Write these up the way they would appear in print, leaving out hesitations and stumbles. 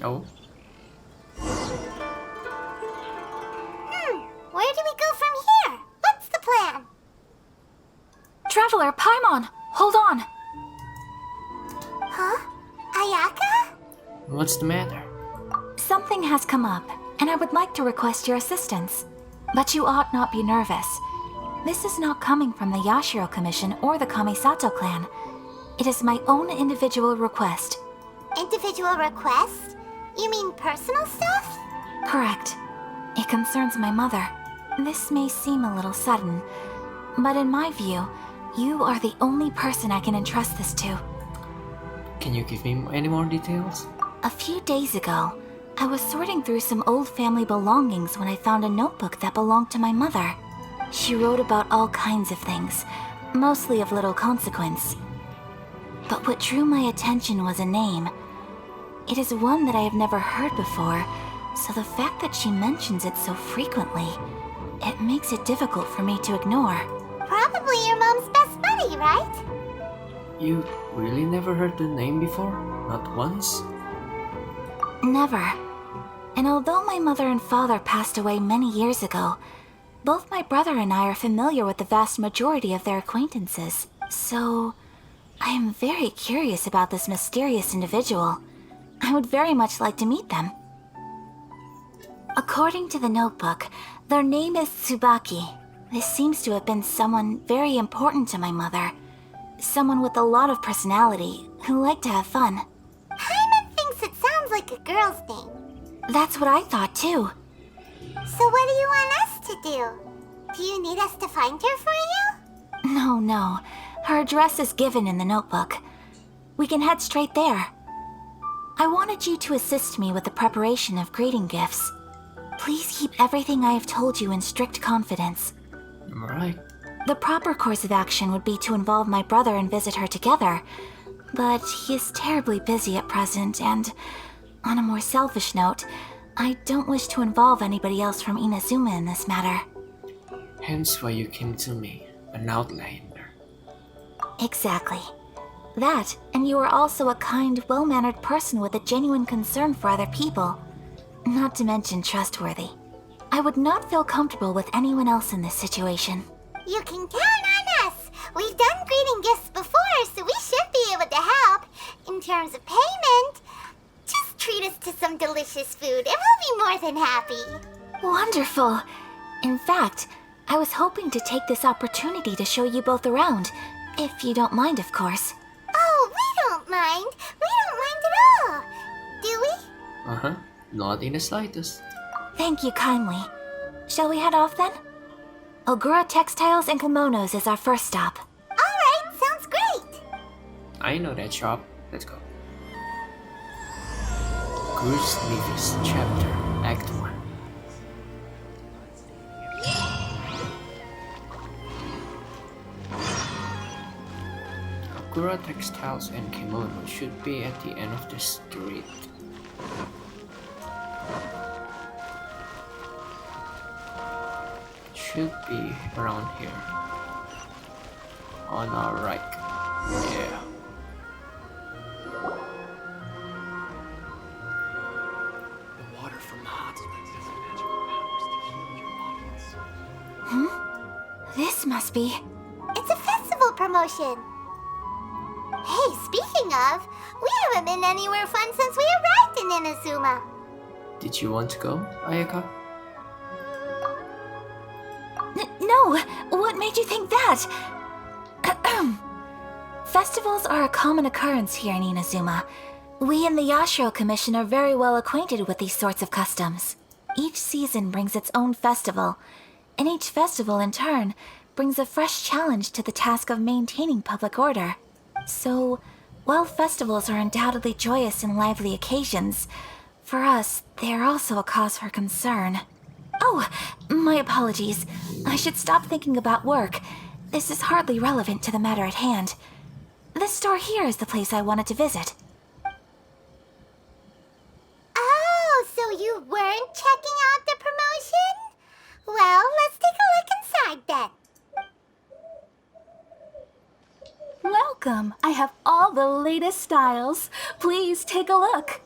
Oh, Where do we go from here? What's the plan? Traveler, Paimon, hold on. Huh? Ayaka? what's the matter? Something has come up, and I would like to request your assistance. But you ought not be nervous. This is not coming from the Yashiro Commission or the Kamisato clan. It is my own individual request. Individual request? You mean personal stuff? Correct. It concerns my mother. This may seem a little sudden, but in my view, you are the only person I can entrust this to. Can you give me any more details? A few days ago, I was sorting through some old family belongings when I found a notebook that belonged to my mother. She wrote about all kinds of things, mostly of little consequence. But what drew my attention was a name. It is one that I have never heard before, so the fact that she mentions it so frequently, it makes it difficult for me to ignore. Probably your mom's best buddy, right? You really never heard the name before? Not once? Never. And although my mother and father passed away many years ago, both my brother and I are familiar with the vast majority of their acquaintances. So, I am very curious about this mysterious individual. I would very much like to meet them. According to the notebook, their name is Tsubaki. This seems to have been someone very important to my mother. Someone with a lot of personality, who liked to have fun. Paimon thinks it sounds like a girl's name. That's what I thought too. So what do you want us to do? Do you need us to find her for you? No. Her address is given in the notebook. We can head straight there. I wanted you to assist me with the preparation of greeting gifts. Please keep everything I have told you in strict confidence. Alright. The proper course of action would be to involve my brother and visit her together. But he is terribly busy at present, and on a more selfish note, I don't wish to involve anybody else from Inazuma in this matter. Hence why you came to me, an outlander. Exactly. That, and you are also a kind, well-mannered person with a genuine concern for other people. Not to mention trustworthy. I would not feel comfortable with anyone else in this situation. You can count on us. We've done greeting gifts before, so we should be able to help. In terms of payment, just treat us to some delicious food and we'll be more than happy. Wonderful! In fact, I was hoping to take this opportunity to show you both around, if you don't mind, of course. Oh, we don't mind. We don't mind at all. Do we? Uh-huh. Not in the slightest. Thank you kindly. Shall we head off then? Ogura Textiles and Kimonos is our first stop. Alright, sounds great. I know that shop. Let's go. Grus Nivis, Chapter, Act 1. Ogura Textiles and Kimono should be at the end of the street. Should be around here. On our right. Yeah. The water from the hot springs has magical powers to heal your bodies. This must be... It's a festival promotion. Hey, speaking of, we haven't been anywhere fun since we arrived in Inazuma. Did you want to go, Ayaka? No! What made you think that? Festivals are a common occurrence here in Inazuma. We in the Yashiro Commission are very well acquainted with these sorts of customs. Each season brings its own festival, and each festival in turn brings a fresh challenge to the task of maintaining public order. So, while festivals are undoubtedly joyous and lively occasions, for us, they are also a cause for concern. Oh, my apologies. I should stop thinking about work. This is hardly relevant to the matter at hand. This store here is the place I wanted to visit. Oh, so you weren't checking out the promotion? Well, let's take a look inside then. Welcome. I have all the latest styles. Please take a look.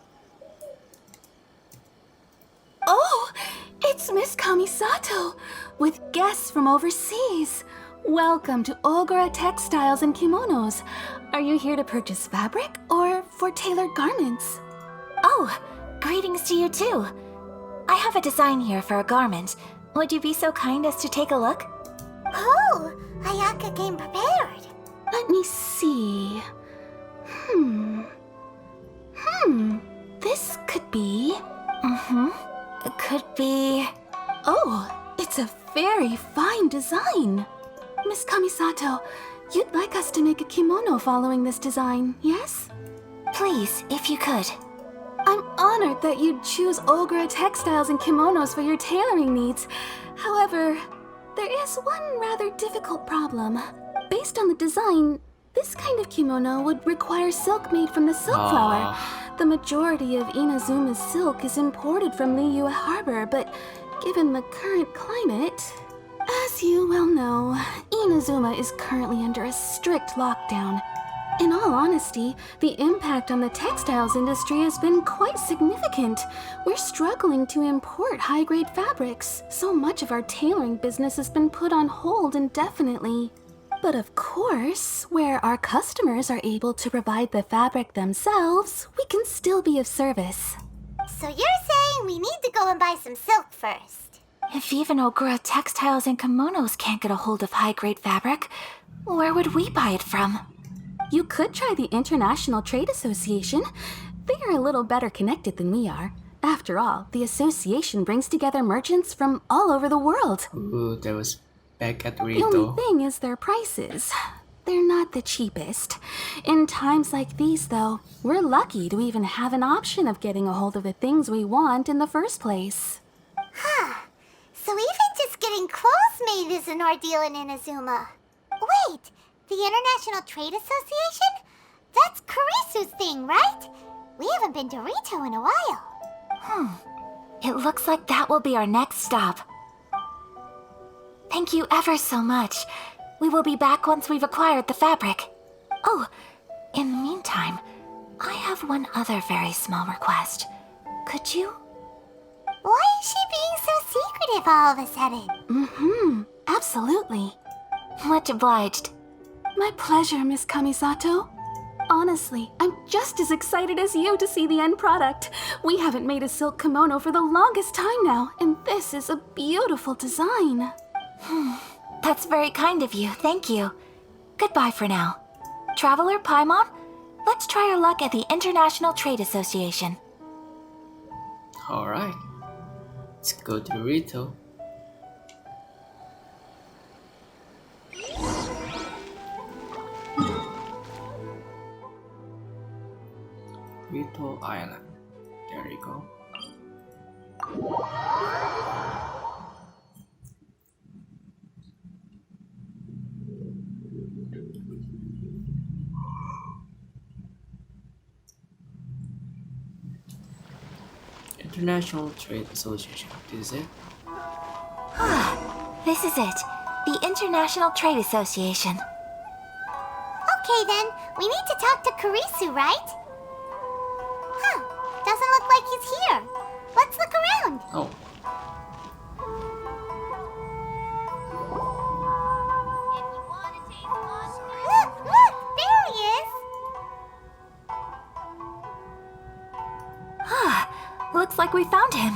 Miss Kamisato, with guests from overseas. Welcome to Ogura Textiles and Kimonos. Are you here to purchase fabric or for tailored garments? Oh, greetings to you too. I have a design here for a garment. Would you be so kind as to take a look? Oh, Ayaka came prepared. Let me see. This could be... It could be... Oh, it's a very fine design. Miss Kamisato, you'd like us to make a kimono following this design, yes? Please, if you could. I'm honored that you'd choose Ogura Textiles and Kimonos for your tailoring needs. However, there is one rather difficult problem. Based on the design, this kind of kimono would require silk made from the silk flower. The majority of Inazuma's silk is imported from Liyue Harbor, but given the current climate... As you well know, Inazuma is currently under a strict lockdown. In all honesty, the impact on the textiles industry has been quite significant. We're struggling to import high-grade fabrics. So much of our tailoring business has been put on hold indefinitely. But of course, where our customers are able to provide the fabric themselves, we can still be of service. So you're saying we need to go and buy some silk first? If even Ogura Textiles and Kimonos can't get a hold of high-grade fabric, where would we buy it from? You could try the International Trade Association. They are a little better connected than we are. After all, the association brings together merchants from all over the world. Ooh, that was back at The Rito. only thing is their prices. They're not the cheapest. In times like these, though, we're lucky to even have an option of getting a hold of the things we want in the first place. So even just getting clothes made is an ordeal in Inazuma. Wait, the International Trade Association? That's Kurisu's thing, right? We haven't been to Rito in a while. It looks like that will be our next stop. Thank you ever so much. We will be back once we've acquired the fabric. Oh, in the meantime, I have one other very small request. Could you? Why is she being so secretive all of a sudden? Absolutely. Much obliged. My pleasure, Miss Kamisato. Honestly, I'm just as excited as you to see the end product. We haven't made a silk kimono for the longest time now, and this is a beautiful design. That's very kind of you, thank you. Goodbye for now. Traveler Paimon, let's try our luck at the International Trade Association. Alright. Let's go to Rito. Rito Island. There you go. International Trade Association. This is it? This is it. The International Trade Association. Okay then, we need to talk to Kurisu, right? Doesn't look like he's here. Let's look around. Oh. Look, there he is. Looks like we found him.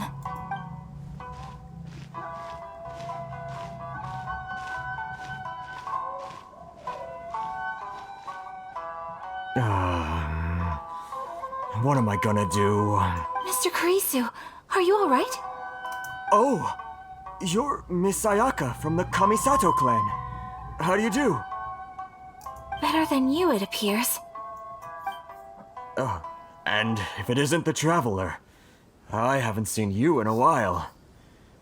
What am I gonna do? Mr. Kurisu, are you alright? Oh! You're Miss Ayaka from the Kamisato clan. How do you do? Better than you, it appears. And if it isn't the Traveler, I haven't seen you in a while.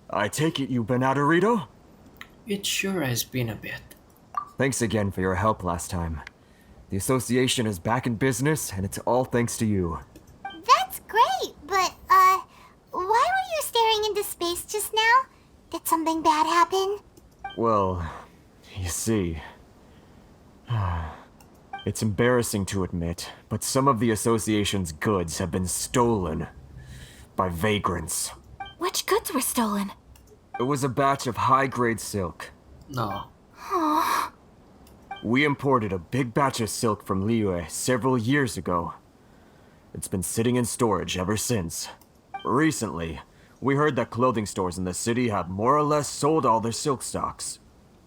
I take it you've been out of Rito? It sure has been a bit. Thanks again for your help last time. The association is back in business, and it's all thanks to you. That's great, but, why were you staring into space just now? Did something bad happen? Well, you see... It's embarrassing to admit, but some of the association's goods have been stolen by vagrants. Which goods were stolen? It was a batch of high-grade silk. No. We imported a big batch of silk from Liyue several years ago. It's been sitting in storage ever since. Recently, we heard that clothing stores in the city have more or less sold all their silk stocks.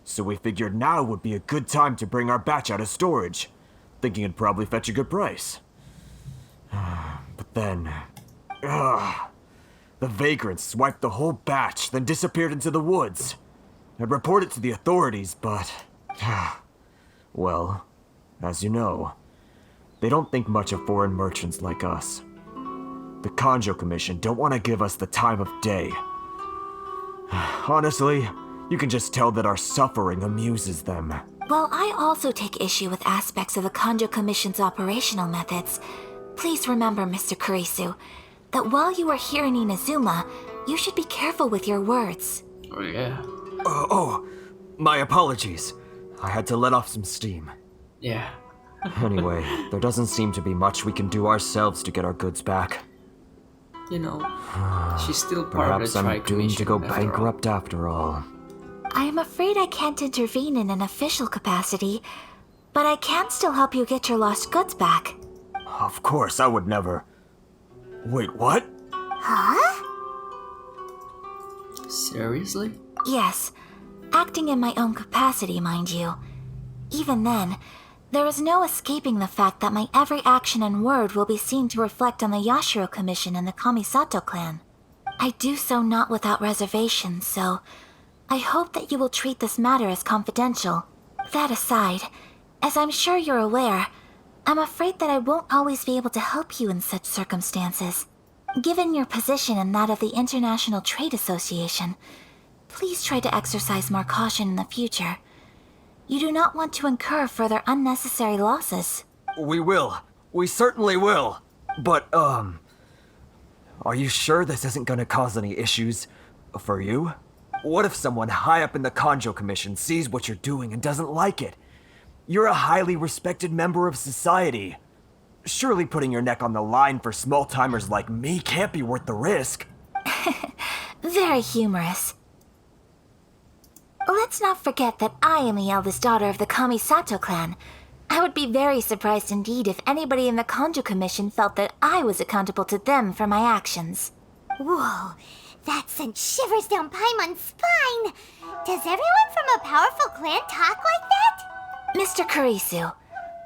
So we figured now would be a good time to bring our batch out of storage, thinking it'd probably fetch a good price. But then... the vagrants swiped the whole batch, then disappeared into the woods. I'd report it to the authorities, but... well, as you know, they don't think much of foreign merchants like us. The Kanjo Commission don't want to give us the time of day. Honestly, you can just tell that our suffering amuses them. While I also take issue with aspects of the Kanjo Commission's operational methods, please remember, Mr. Kurisu, that while you are here in Inazuma, you should be careful with your words. Oh, yeah. My apologies. I had to let off some steam. Yeah. Anyway, there doesn't seem to be much we can do ourselves to get our goods back. You know, she's still part Perhaps of the I'm Tri doomed Commission to go after all. bankrupt after all. I am afraid I can't intervene in an official capacity, but I can still help you get your lost goods back. Of course, I would never... Wait, what? Huh? Seriously? Yes, acting in my own capacity, mind you. Even then, there is no escaping the fact that my every action and word will be seen to reflect on the Yashiro Commission and the Kamisato clan. I do so not without reservation, so I hope that you will treat this matter as confidential. That aside, as I'm sure you're aware, I'm afraid that I won't always be able to help you in such circumstances. Given your position and that of the International Trade Association, please try to exercise more caution in the future. You do not want to incur further unnecessary losses. We will. We certainly will. But, are you sure this isn't gonna cause any issues for you? What if someone high up in the Kanjo Commission sees what you're doing and doesn't like it? You're a highly respected member of society. Surely putting your neck on the line for small-timers like me can't be worth the risk. Very humorous. Let's not forget that I am the eldest daughter of the Kamisato clan. I would be very surprised indeed if anybody in the Kanjo Commission felt that I was accountable to them for my actions. Whoa, that sent shivers down Paimon's spine. Does everyone from a powerful clan talk like that? Mr. Kurisu,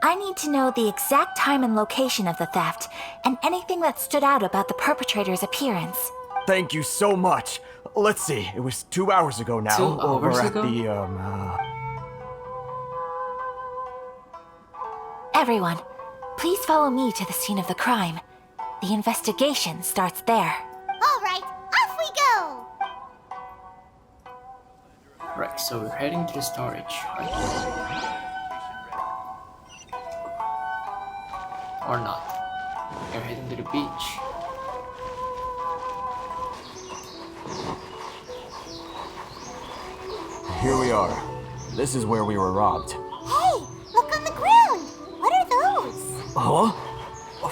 I need to know the exact time and location of the theft, and anything that stood out about the perpetrator's appearance. Thank you so much. Let's see, it was 2 hours ago now. 2 over hours at ago? the, Everyone, please follow me to the scene of the crime. The investigation starts there. All right, off we go. Right, so we're heading to the storage, right? Or not. We're heading to the beach. Here we are. This is where we were robbed. Hey, look on the ground. What are those? Huh?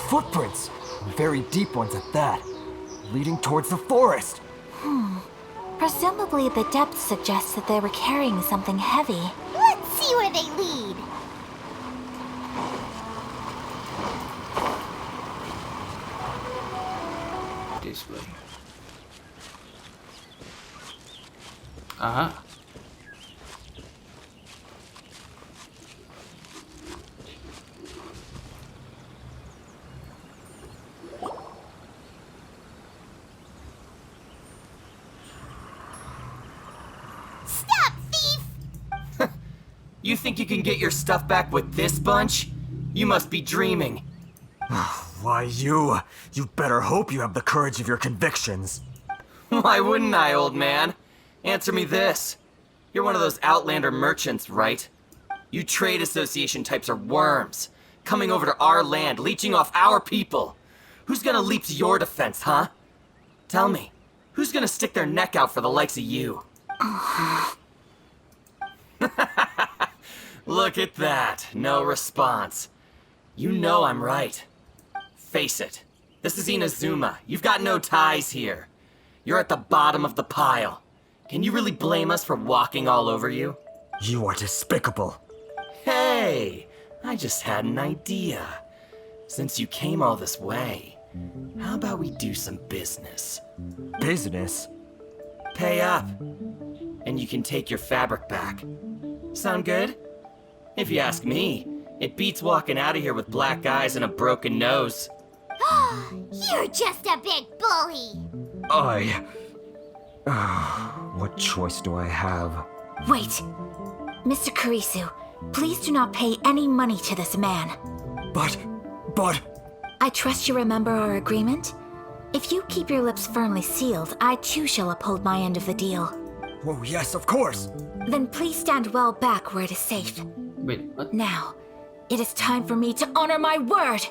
Footprints. Very deep ones at that. Leading towards the forest. Presumably the depth suggests that they were carrying something heavy. Let's see where they lead. This way. Uh-huh. Stop, thief! You think you can get your stuff back with this bunch? You must be dreaming. Why, you better hope you have the courage of your convictions. Why wouldn't I, old man? Answer me this. You're one of those Outlander merchants, right? You trade association types are worms, coming over to our land, leeching off our people. Who's gonna leap to your defense, huh? Tell me, who's gonna stick their neck out for the likes of you? Look at that, no response. You know I'm right. Face it, this is Inazuma. You've got no ties here. You're at the bottom of the pile. Can you really blame us for walking all over you? You are despicable. Hey, I just had an idea. Since you came all this way, how about we do some business? Business? Pay up, and you can take your fabric back. Sound good? If you ask me, it beats walking out of here with black eyes and a broken nose. You're just a big bully. What choice do I have? Wait. Mr. Kurisu, please do not pay any money to this man. But... I trust you remember our agreement? If you keep your lips firmly sealed, I too shall uphold my end of the deal. Oh, yes, of course. Then please stand well back where it is safe. Wait, what? Now, it is time for me to honor my word!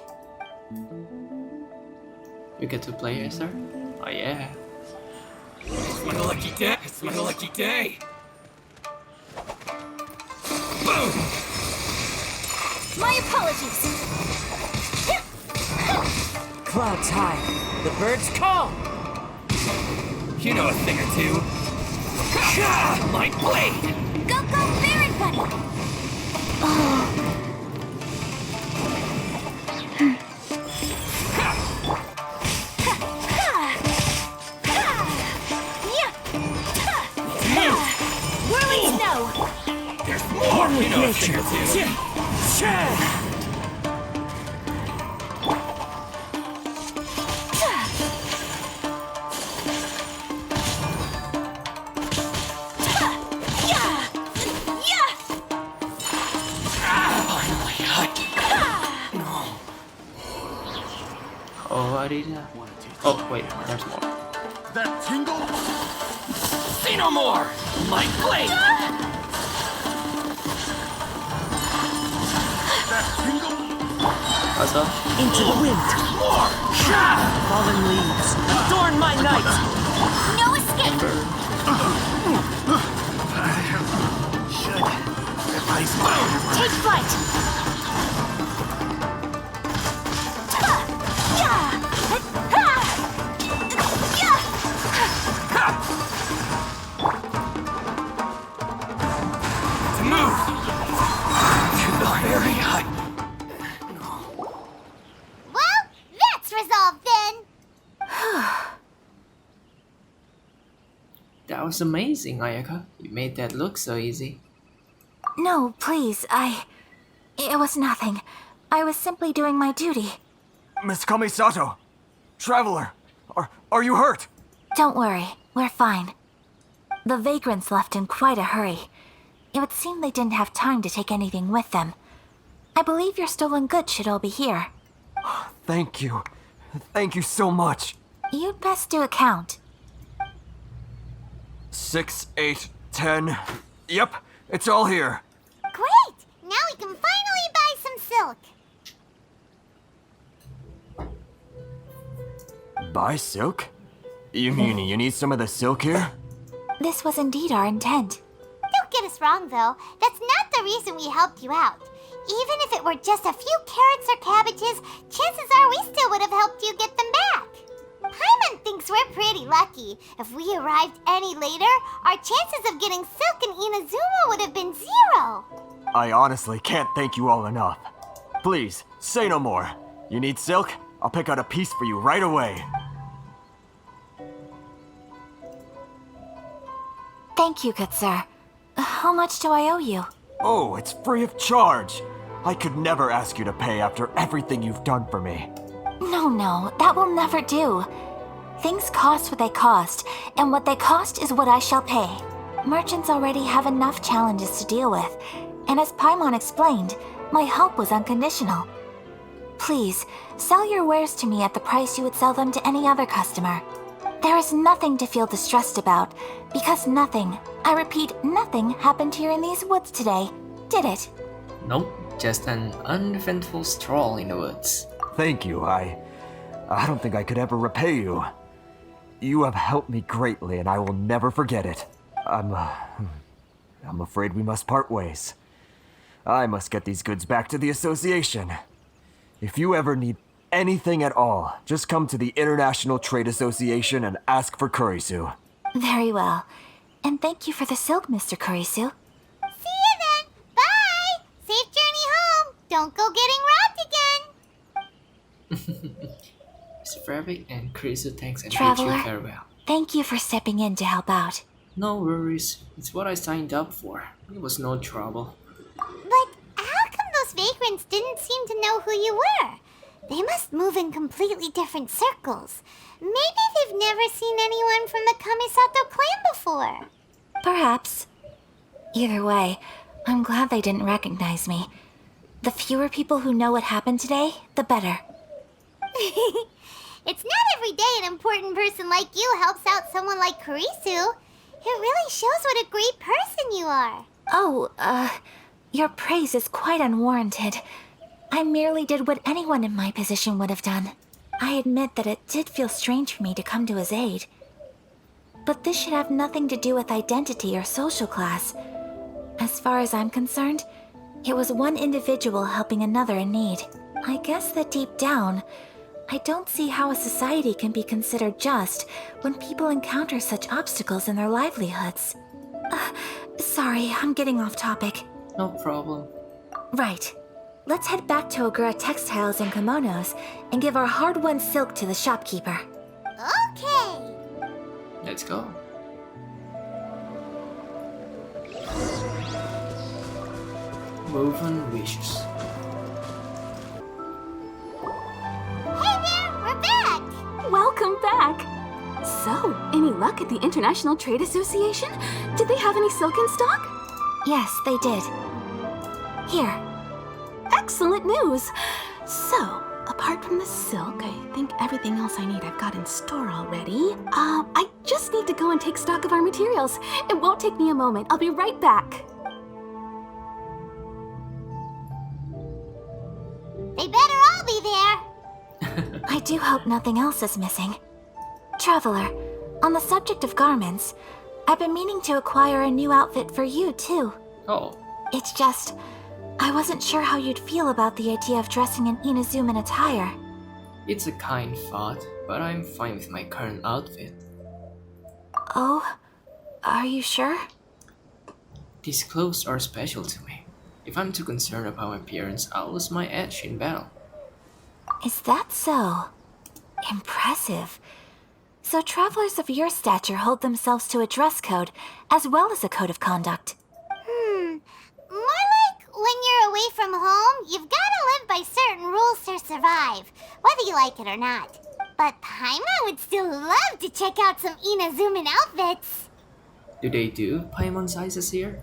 You get to play as her? Oh yeah. It's my lucky day. It's my lucky day. Boom! My apologies! Clouds high, the birds call. You know a thing or two. My blade! Go, Baron Bunny! Whirling snow! There's more! You know a thing or two. Oh, I did that. Oh, wait, there's more. That tingle? Say no more! My blade! That tingle? What's up? Into the wind. More! Fallen leaves, adorn my night. No escape! Take flight! To move! To the very high. Well, that's resolved then. That was amazing, Ayaka. You made that look so easy. No, please, It was nothing. I was simply doing my duty. Miss Kamisato! Traveler! Are you hurt? Don't worry, we're fine. The vagrants left in quite a hurry. It would seem they didn't have time to take anything with them. I believe your stolen goods should all be here. Thank you. Thank you so much. You'd best do a count. 6, 8, 10. Yep, it's all here. Great! Now we can finally buy some silk. Buy silk? You mean you need some of the silk here? This was indeed our intent. Don't get us wrong, though. That's not the reason we helped you out. Even if it were just a few carrots or cabbages, chances are we still would have helped you get them back. Paimon thinks we're pretty lucky. If we arrived any later, our chances of getting silk in Inazuma would have been 0. I honestly can't thank you all enough. Please, say no more. You need silk? I'll pick out a piece for you right away. Thank you, good sir. How much do I owe you? Oh, it's free of charge. I could never ask you to pay after everything you've done for me. No, that will never do. Things cost what they cost, and what they cost is what I shall pay. Merchants already have enough challenges to deal with, and as Paimon explained, my help was unconditional. Please, sell your wares to me at the price you would sell them to any other customer. There is nothing to feel distressed about, because nothing, I repeat, nothing happened here in these woods today, did it? Nope, just an uneventful stroll in the woods. Thank you. I don't think I could ever repay you. You have helped me greatly, and I will never forget it. I'm afraid we must part ways. I must get these goods back to the association. If you ever need anything at all, just come to the International Trade Association and ask for Kurisu. Very well. And thank you for the silk, Mr. Kurisu. See you then. Bye. Safe journey home. Don't go getting robbed again. Mr. Fairwick and Kurisu thanks and bid Traveler. you farewell. Thank you for stepping in to help out. No worries, it's what I signed up for. It was no trouble. But how come those vagrants didn't seem to know who you were? They must move in completely different circles. Maybe they've never seen anyone from the Kamisato clan before. Perhaps. Either way, I'm glad they didn't recognize me. The fewer people who know what happened today, the better. It's not every day an important person like you helps out someone like Kurisu. It really shows what a great person you are. Oh, your praise is quite unwarranted. I merely did what anyone in my position would have done. I admit that it did feel strange for me to come to his aid. But this should have nothing to do with identity or social class. As far as I'm concerned, it was one individual helping another in need. I guess that deep down, I don't see how a society can be considered just when people encounter such obstacles in their livelihoods. Sorry, I'm getting off topic. No problem. Right. Let's head back to Ogura Textiles and Kimonos and give our hard-won silk to the shopkeeper. Okay. Let's go. Woven wishes. Hey there, we're back. Welcome back! So, any luck at the International Trade Association? Did they have any silk in stock? Yes, they did. Here. Excellent news! So, apart from the silk, I think everything else I need I've got in store already. I just need to go and take stock of our materials. It won't take me a moment. I'll be right back. They better all be there. I do hope nothing else is missing. Traveler, on the subject of garments, I've been meaning to acquire a new outfit for you, too. Oh, It's just, I wasn't sure how you'd feel about the idea of dressing in Inazuman attire. it's a kind thought, but I'm fine with my current outfit. Oh? Are you sure? These clothes are special to me. If I'm too concerned about my appearance, I'll lose my edge in battle. Is that so? Impressive. So travelers of your stature hold themselves to a dress code, as well as a code of conduct. More like when you're away from home, you've got to live by certain rules to survive, whether you like it or not. But Paimon would still love to check out some Inazuman outfits. Do they do Paimon sizes here?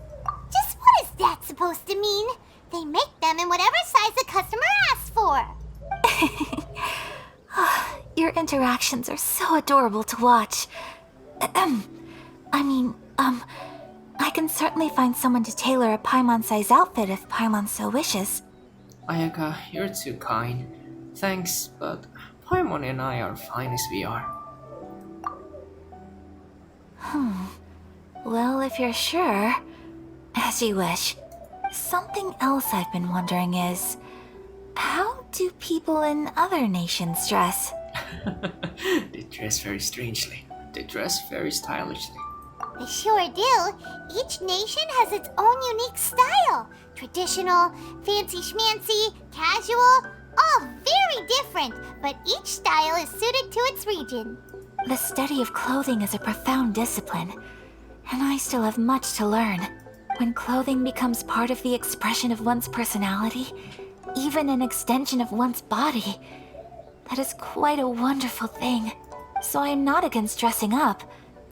Just what is that supposed to mean? They make them in whatever size the customer asks for. Your interactions are so adorable to watch. I can certainly find someone to tailor a Paimon-size outfit if Paimon so wishes. Ayaka, you're too kind. Thanks, but Paimon and I are fine as we are. Well, if you're sure, as you wish. Something else I've been wondering is, how do people in other nations dress? They dress very strangely. They dress very stylishly. They sure do. Each nation has its own unique style. Traditional, fancy schmancy, casual, all very different, but each style is suited to its region. The study of clothing is a profound discipline, and I still have much to learn. When clothing becomes part of the expression of one's personality, even an extension of one's body, that is quite a wonderful thing. So I am not against dressing up.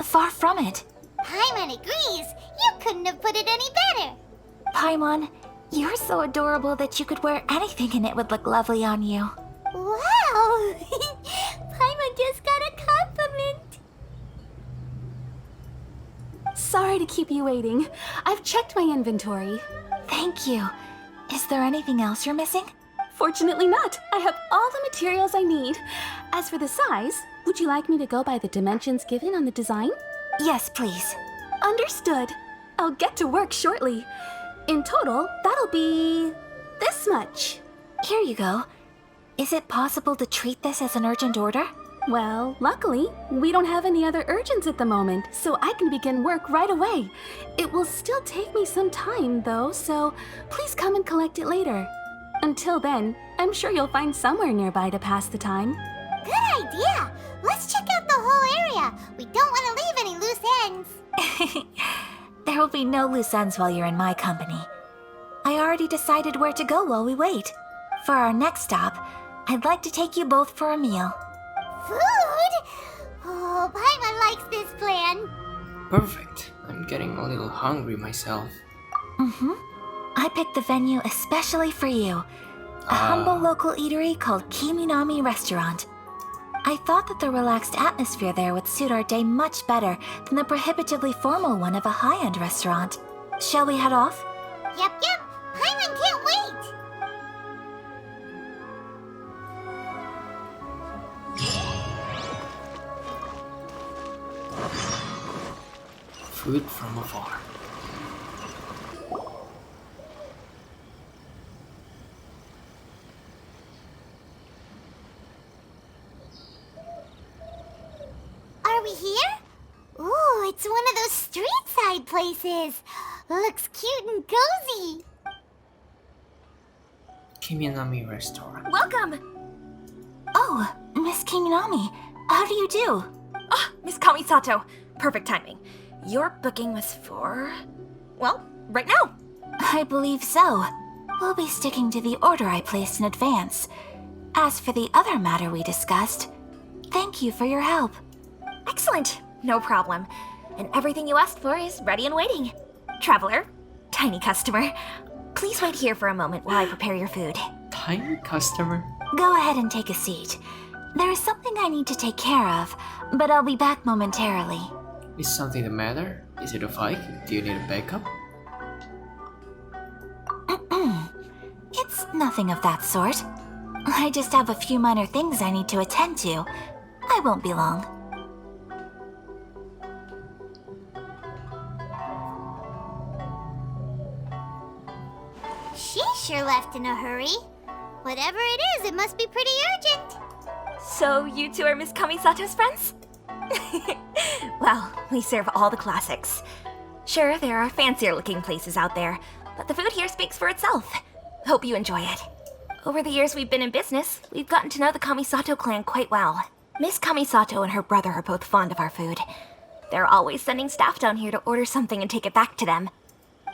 Far from it. Paimon agrees. You couldn't have put it any better. Paimon, you're so adorable that you could wear anything and it would look lovely on you. Wow! Paimon just got a compliment. Sorry to keep you waiting. I've checked my inventory. Thank you. Is there anything else you're missing? Fortunately not. I have all the materials I need. As for the size, would you like me to go by the dimensions given on the design? Yes, please. Understood. I'll get to work shortly. In total, that'll be this much. Here you go. Is it possible to treat this as an urgent order? Well, luckily, we don't have any other urgents at the moment, so I can begin work right away. It will still take me some time, though, so please come and collect it later. Until then, I'm sure you'll find somewhere nearby to pass the time. Good idea! Let's check out the whole area. We don't want to leave any loose ends. There will be no loose ends while you're in my company. I already decided where to go while we wait. For our next stop, I'd like to take you both for a meal. Food? Oh, Paimon likes this plan. Perfect. I'm getting a little hungry myself. I picked the venue especially for you. A humble local eatery called Kiminami Restaurant. I thought that the relaxed atmosphere there would suit our day much better than the prohibitively formal one of a high-end restaurant. Shall we head off? Yep. Paimon can't wait. Food from afar. Are we here? Ooh, it's one of those street side places. Looks cute and cozy. Kiminami Restaurant. Welcome! Oh, Miss Kiminami, how do you do? Ah, Miss Kamisato. Perfect timing. Your booking was for... well, right now. I believe so. We'll be sticking to the order I placed in advance. As for the other matter we discussed, thank you for your help. Excellent. No problem. And everything you asked for is ready and waiting. Traveler, tiny customer, please wait here for a moment while I prepare your food. Tiny customer? Go ahead and take a seat. There is something I need to take care of, but I'll be back momentarily. Is something the matter? Is it a fight? Do you need a backup? It's nothing of that sort. I just have a few minor things I need to attend to. I won't be long. She sure left in a hurry. Whatever it is, it must be pretty urgent. So you two are Miss Kamisato's friends? Well, we serve all the classics. Sure, there are fancier looking places out there, but the food here speaks for itself. Hope you enjoy it. Over the years we've been in business, we've gotten to know the Kamisato clan quite well. Miss Kamisato and her brother are both fond of our food. They're always sending staff down here to order something and take it back to them.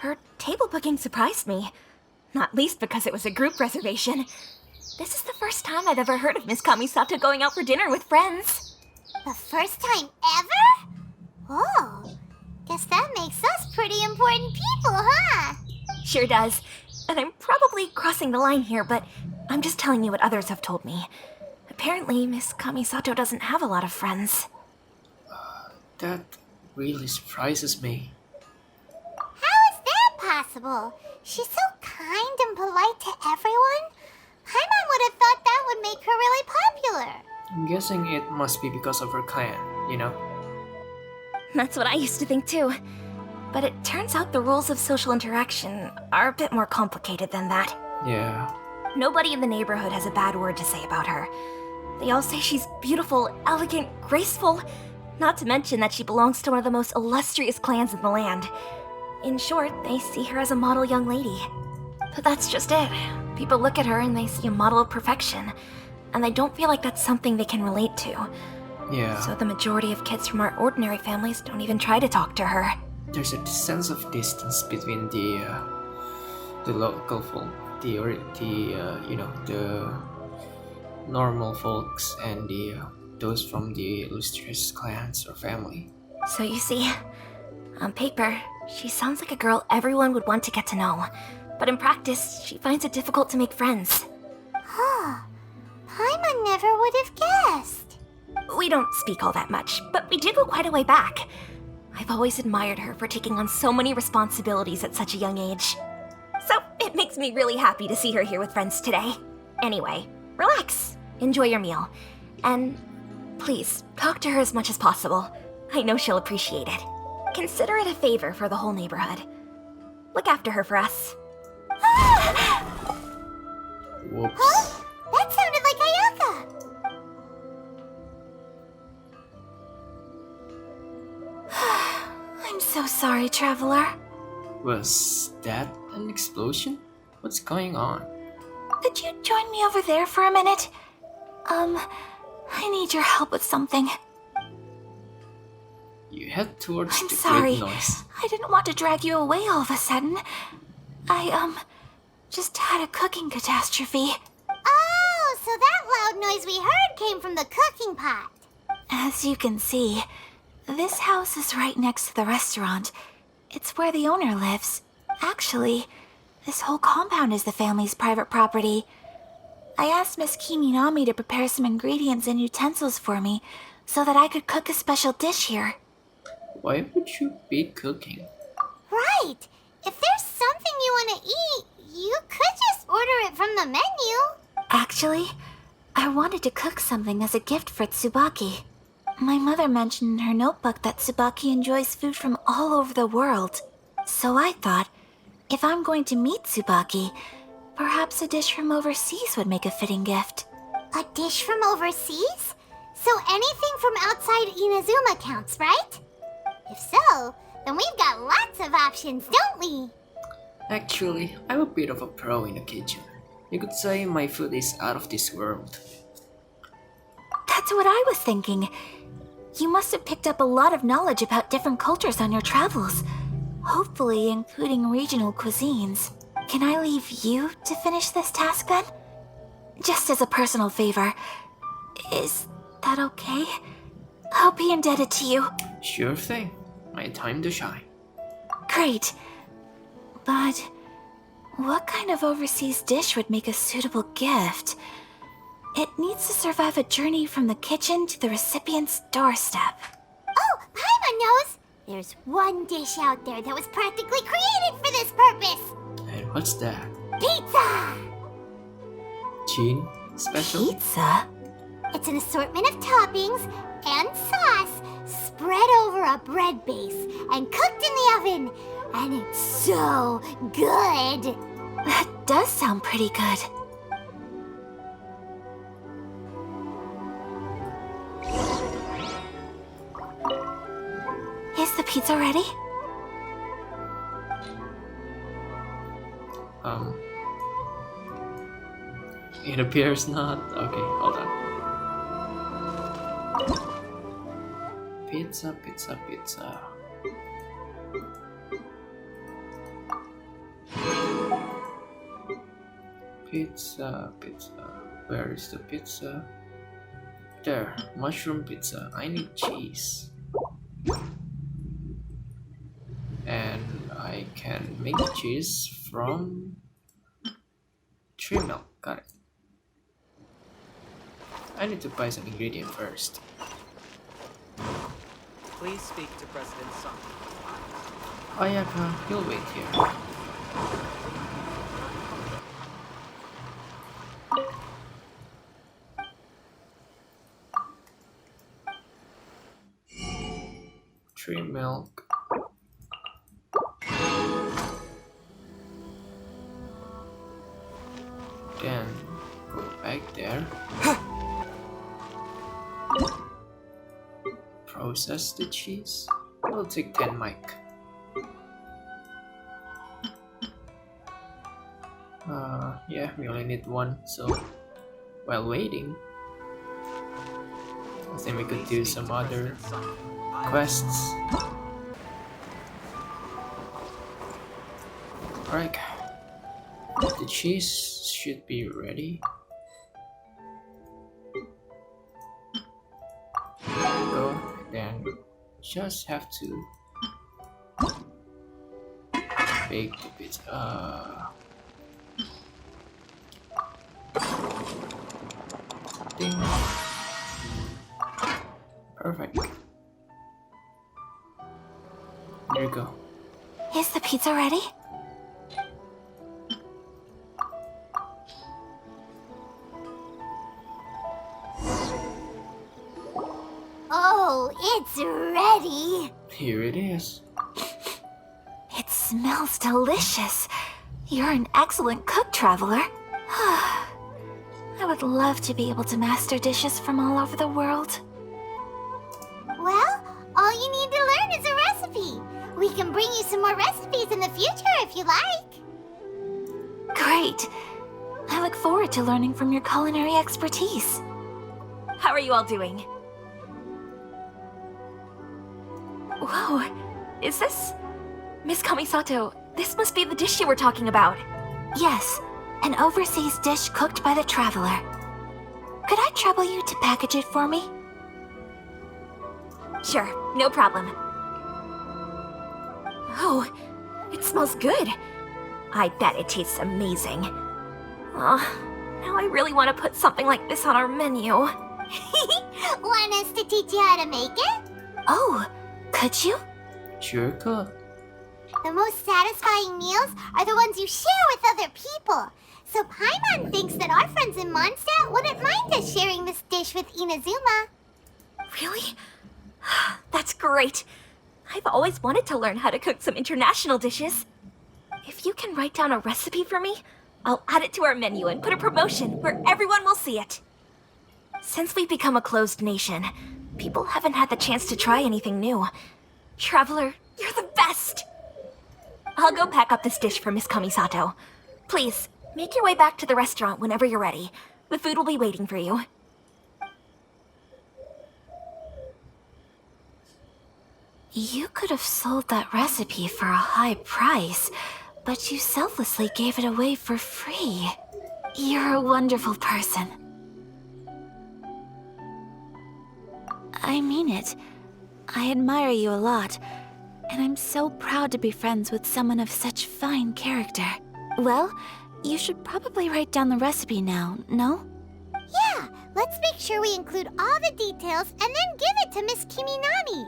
Her table booking surprised me, not least because it was a group reservation. This is the first time I've ever heard of Miss Kamisato going out for dinner with friends. The first time ever? Oh, guess that makes us pretty important people, huh? Sure does. And I'm probably crossing the line here, but I'm just telling you what others have told me. Apparently, Miss Kamisato doesn't have a lot of friends. That really surprises me. How is that possible? She's so kind and polite to everyone. Paimon would have thought that would make her really popular. I'm guessing it must be because of her clan, you know? That's what I used to think too. But it turns out the rules of social interaction are a bit more complicated than that. Yeah. Nobody in the neighborhood has a bad word to say about her. They all say she's beautiful, elegant, graceful, not to mention that she belongs to one of the most illustrious clans in the land. In short, they see her as a model young lady. But that's just it. People look at her and they see a model of perfection, and they don't feel like that's something they can relate to. Yeah. So the majority of kids from our ordinary families don't even try to talk to her. There's a sense of distance between the local folk, the normal folks, and those from the illustrious clans or family. So you see, on paper, she sounds like a girl everyone would want to get to know. But in practice, she finds it difficult to make friends. Huh. Paimon never would have guessed. We don't speak all that much, but we did go quite a way back. I've always admired her for taking on so many responsibilities at such a young age. So it makes me really happy to see her here with friends today. Anyway, relax, enjoy your meal, and please, talk to her as much as possible. I know she'll appreciate it. Consider it a favor for the whole neighborhood. Look after her for us. Whoops. Huh? That sounded like Ayaka. I'm so sorry, traveler. Was that an explosion? What's going on? Could you join me over there for a minute? I need your help with something. You head towards I'm the sorry. great noise. I didn't want to drag you away all of a sudden. I, just had a cooking catastrophe. Oh, so that loud noise we heard came from the cooking pot. As you can see, this house is right next to the restaurant. It's where the owner lives. Actually, this whole compound is the family's private property. I asked Miss Kiminami to prepare some ingredients and utensils for me so that I could cook a special dish here. Why would you be cooking? Right. If there's something you want to eat, you could just order it from the menu. Actually, I wanted to cook something as a gift for Tsubaki. My mother mentioned in her notebook that Tsubaki enjoys food from all over the world. So I thought, if I'm going to meet Tsubaki, perhaps a dish from overseas would make a fitting gift. A dish from overseas? So anything from outside Inazuma counts, right? If so, then we've got lots of options, don't we? Actually, I'm a bit of a pro in the kitchen. You could say my food is out of this world. That's what I was thinking. You must have picked up a lot of knowledge about different cultures on your travels, hopefully including regional cuisines. Can I leave you to finish this task then? Just as a personal favor. Is that okay? I'll be indebted to you. Sure thing. My time to shine. Great. But what kind of overseas dish would make a suitable gift? It needs to survive a journey from the kitchen to the recipient's doorstep. Oh, Paimon knows! There's one dish out there that was practically created for this purpose! And what's that? Pizza! Jean? Special? Pizza? It's an assortment of toppings and sauce spread over a bread base and cooked in the oven. And it's so good! That does sound pretty good. Is the pizza ready? It appears not. Okay, hold on. Pizza, pizza, pizza. Pizza, pizza. Where is the pizza? There, mushroom pizza. I need cheese. And I can make cheese from tree milk. Got it. I need to buy some ingredient first. Please speak to President Sun. Ayaka, you'll wait here. Tree milk. Then go back there. Process the cheese. It'll take 10 mic. Yeah, we only need one, so while waiting, I think we could do some other quests. Alright, the cheese should be ready. Go, then just have to bake the pizza. Ding. Perfect. Here you go. Is the pizza ready? Oh, it's ready! Here it is. It smells delicious. You're an excellent cook, traveler. I would love to be able to master dishes from all over the world. Well, all you need to learn is a recipe recipe. We can bring you some more recipes in the future if you like. Great. I look forward to learning from your culinary expertise. How are you all doing? Whoa, is this... Miss Kamisato, this must be the dish you were talking about. Yes, an overseas dish cooked by the Traveler. Could I trouble you to package it for me? Sure, no problem. Oh, it smells good. I bet it tastes amazing. Now I really want to put something like this on our menu. Want us to teach you how to make it? Oh, could you? Sure could. The most satisfying meals are the ones you share with other people. So Paimon thinks that our friends in Mondstadt wouldn't mind us sharing this dish with Inazuma. Really? That's great. I've always wanted to learn how to cook some international dishes. If you can write down a recipe for me, I'll add it to our menu and put a promotion where everyone will see it. Since we've become a closed nation, people haven't had the chance to try anything new. Traveler, you're the best! I'll go pack up this dish for Miss Kamisato. Please, make your way back to the restaurant whenever you're ready. The food will be waiting for you. You could have sold that recipe for a high price, but you selflessly gave it away for free. You're a wonderful person. I mean it. I admire you a lot, and I'm so proud to be friends with someone of such fine character. Well, you should probably write down the recipe now, no? Yeah, let's make sure we include all the details and then give it to Miss Kiminami.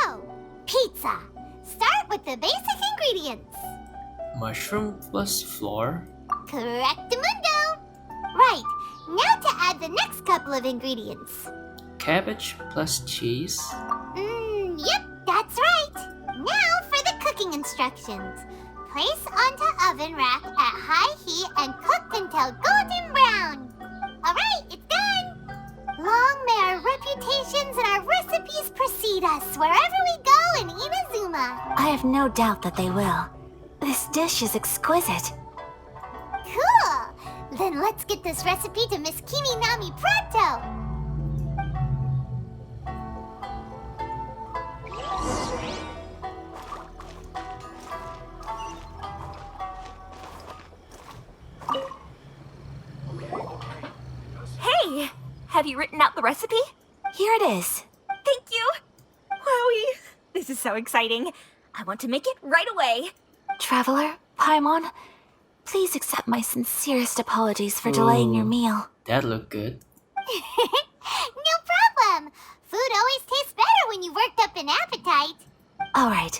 So, pizza. Start with the basic ingredients. Mushroom plus flour. Correctamundo. Right, now to add the next couple of ingredients. Cabbage plus cheese. Yep, that's right. Now for the cooking instructions. Place onto oven rack at high heat and cook until golden brown. Alright, it's done. Long may our reputations and our recipes precede us wherever we go in Inazuma. I have no doubt that they will. This dish is exquisite. Cool! Then let's get this recipe to Miss Kiminami pronto. Hey! Have you written out the recipe? Here it is. Thank you! Wowie! This is so exciting. I want to make it right away. Traveler, Paimon, please accept my sincerest apologies for delaying your meal. That looked good. No problem. Food always tastes better when you've worked up an appetite. All right,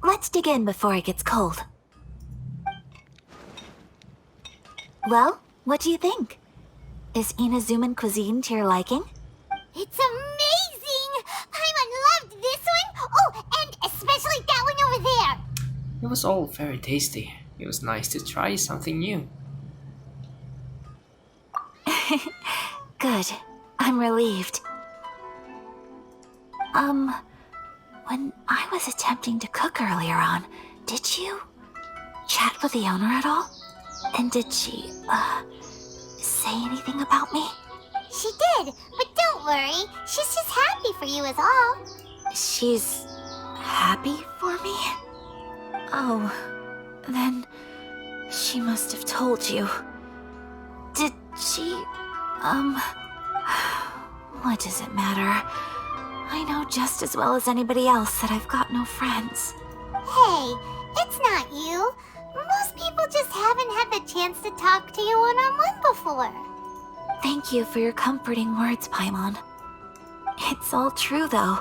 let's dig in before it gets cold. Well, what do you think? Is Inazuman cuisine to your liking? It's amazing! Paimon loved this one. Oh, and especially that one over there. It was all very tasty. It was nice to try something new. Good. I'm relieved. When I was attempting to cook earlier on, did you chat with the owner at all? And did she, say anything about me? She did, but don't worry. She's just happy for you is all. She's happy for me? Oh, then she must have told you. Did she, what does it matter? I know just as well as anybody else that I've got no friends. Hey, it's not you. Most people just haven't had the chance to talk to you one-on-one before. Thank you for your comforting words, Paimon. It's all true, though.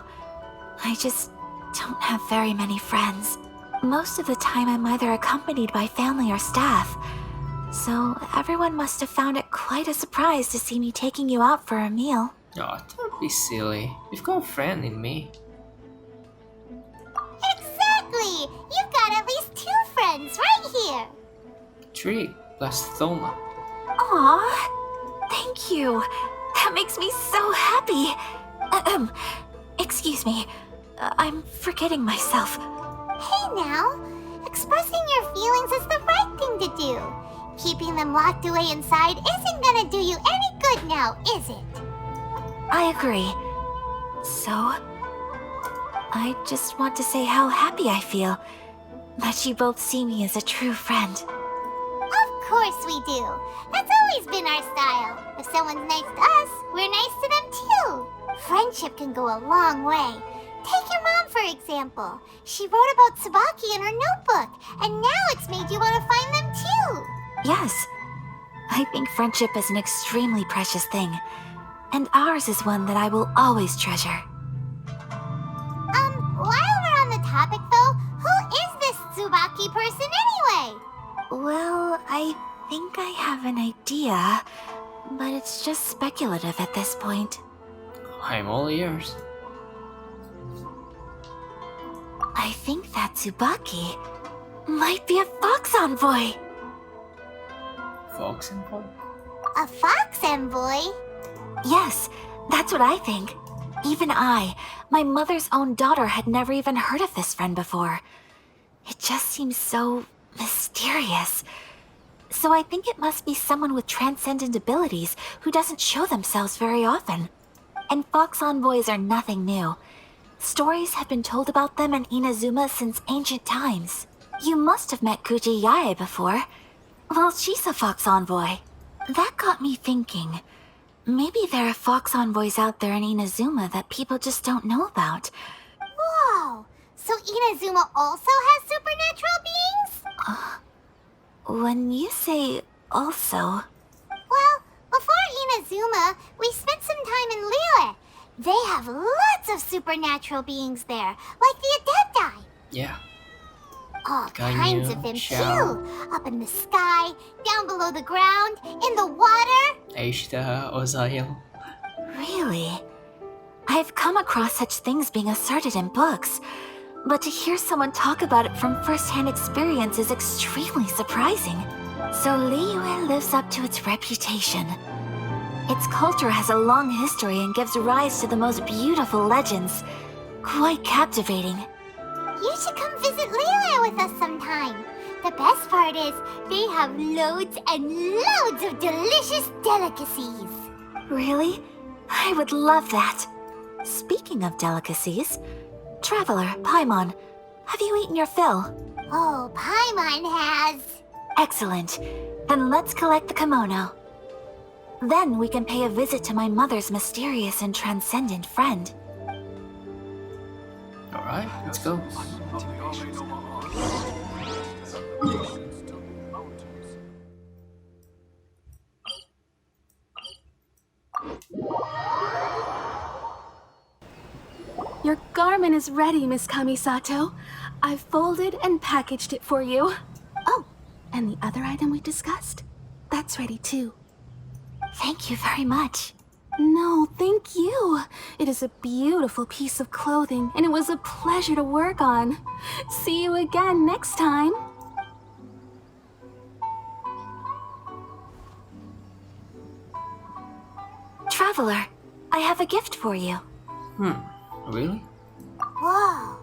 I just don't have very many friends. Most of the time I'm either accompanied by family or staff. So everyone must have found it quite a surprise to see me taking you out for a meal. Oh, don't be silly. You've got a friend in me. Exactly! You've got at least 2 friends right here. 3 plus Thoma. Aw, thank you. That makes me so happy. Excuse me. I'm forgetting myself. Hey now, expressing your feelings is the right thing to do. Keeping them locked away inside isn't gonna do you any good now, is it? I agree. So, I just want to say how happy I feel that you both see me as a true friend. Of course we do. That's always been our style. If someone's nice to us, we're nice to them too. Friendship can go a long way. Take your mom, for example. She wrote about Tsubaki in her notebook, and now it's made you want to find them too. Yes, I think friendship is an extremely precious thing, and ours is one that I will always treasure. While we're on the topic though, who is this Tsubaki person anyway? Well, I think I have an idea, but it's just speculative at this point. I'm all ears. I think that Tsubaki might be a fox envoy. Fox and Paul? A fox envoy? Yes, that's what I think. Even I, my mother's own daughter, had never even heard of this friend before. It just seems so mysterious. So I think it must be someone with transcendent abilities who doesn't show themselves very often. And fox envoys are nothing new. Stories have been told about them in Inazuma since ancient times. You must have met Kuji Yae before. Well, she's a fox envoy. That got me thinking. Maybe there are fox envoys out there in Inazuma that people just don't know about. Whoa! So Inazuma also has supernatural beings? When you say also... Well, before Inazuma, we spent some time in Liyue. They have lots of supernatural beings there, like the Adepti. Yeah. All Ganyu, kinds of them Xiao. too. Up in the sky, down below the ground, in the water. Ashita, Ozail. Really? I've come across such things being asserted in books, but to hear someone talk about it from first-hand experience is extremely surprising. So Liyue lives up to its reputation. Its culture has a long history and gives rise to the most beautiful legends. Quite captivating. You should come visit Liyue with us sometime. The best part is, they have loads and loads of delicious delicacies. Really? I would love that. Speaking of delicacies, Traveler, Paimon, have you eaten your fill? Oh, Paimon has. Excellent. Then let's collect the kimono. Then we can pay a visit to my mother's mysterious and transcendent friend. Alright, let's go. Your garment is ready, Miss Kamisato. I've folded and packaged it for you. Oh, and the other item we discussed? That's ready too. Thank you very much. No, thank you. It is a beautiful piece of clothing, and it was a pleasure to work on. See you again next time. Traveler, I have a gift for you. Really? Whoa,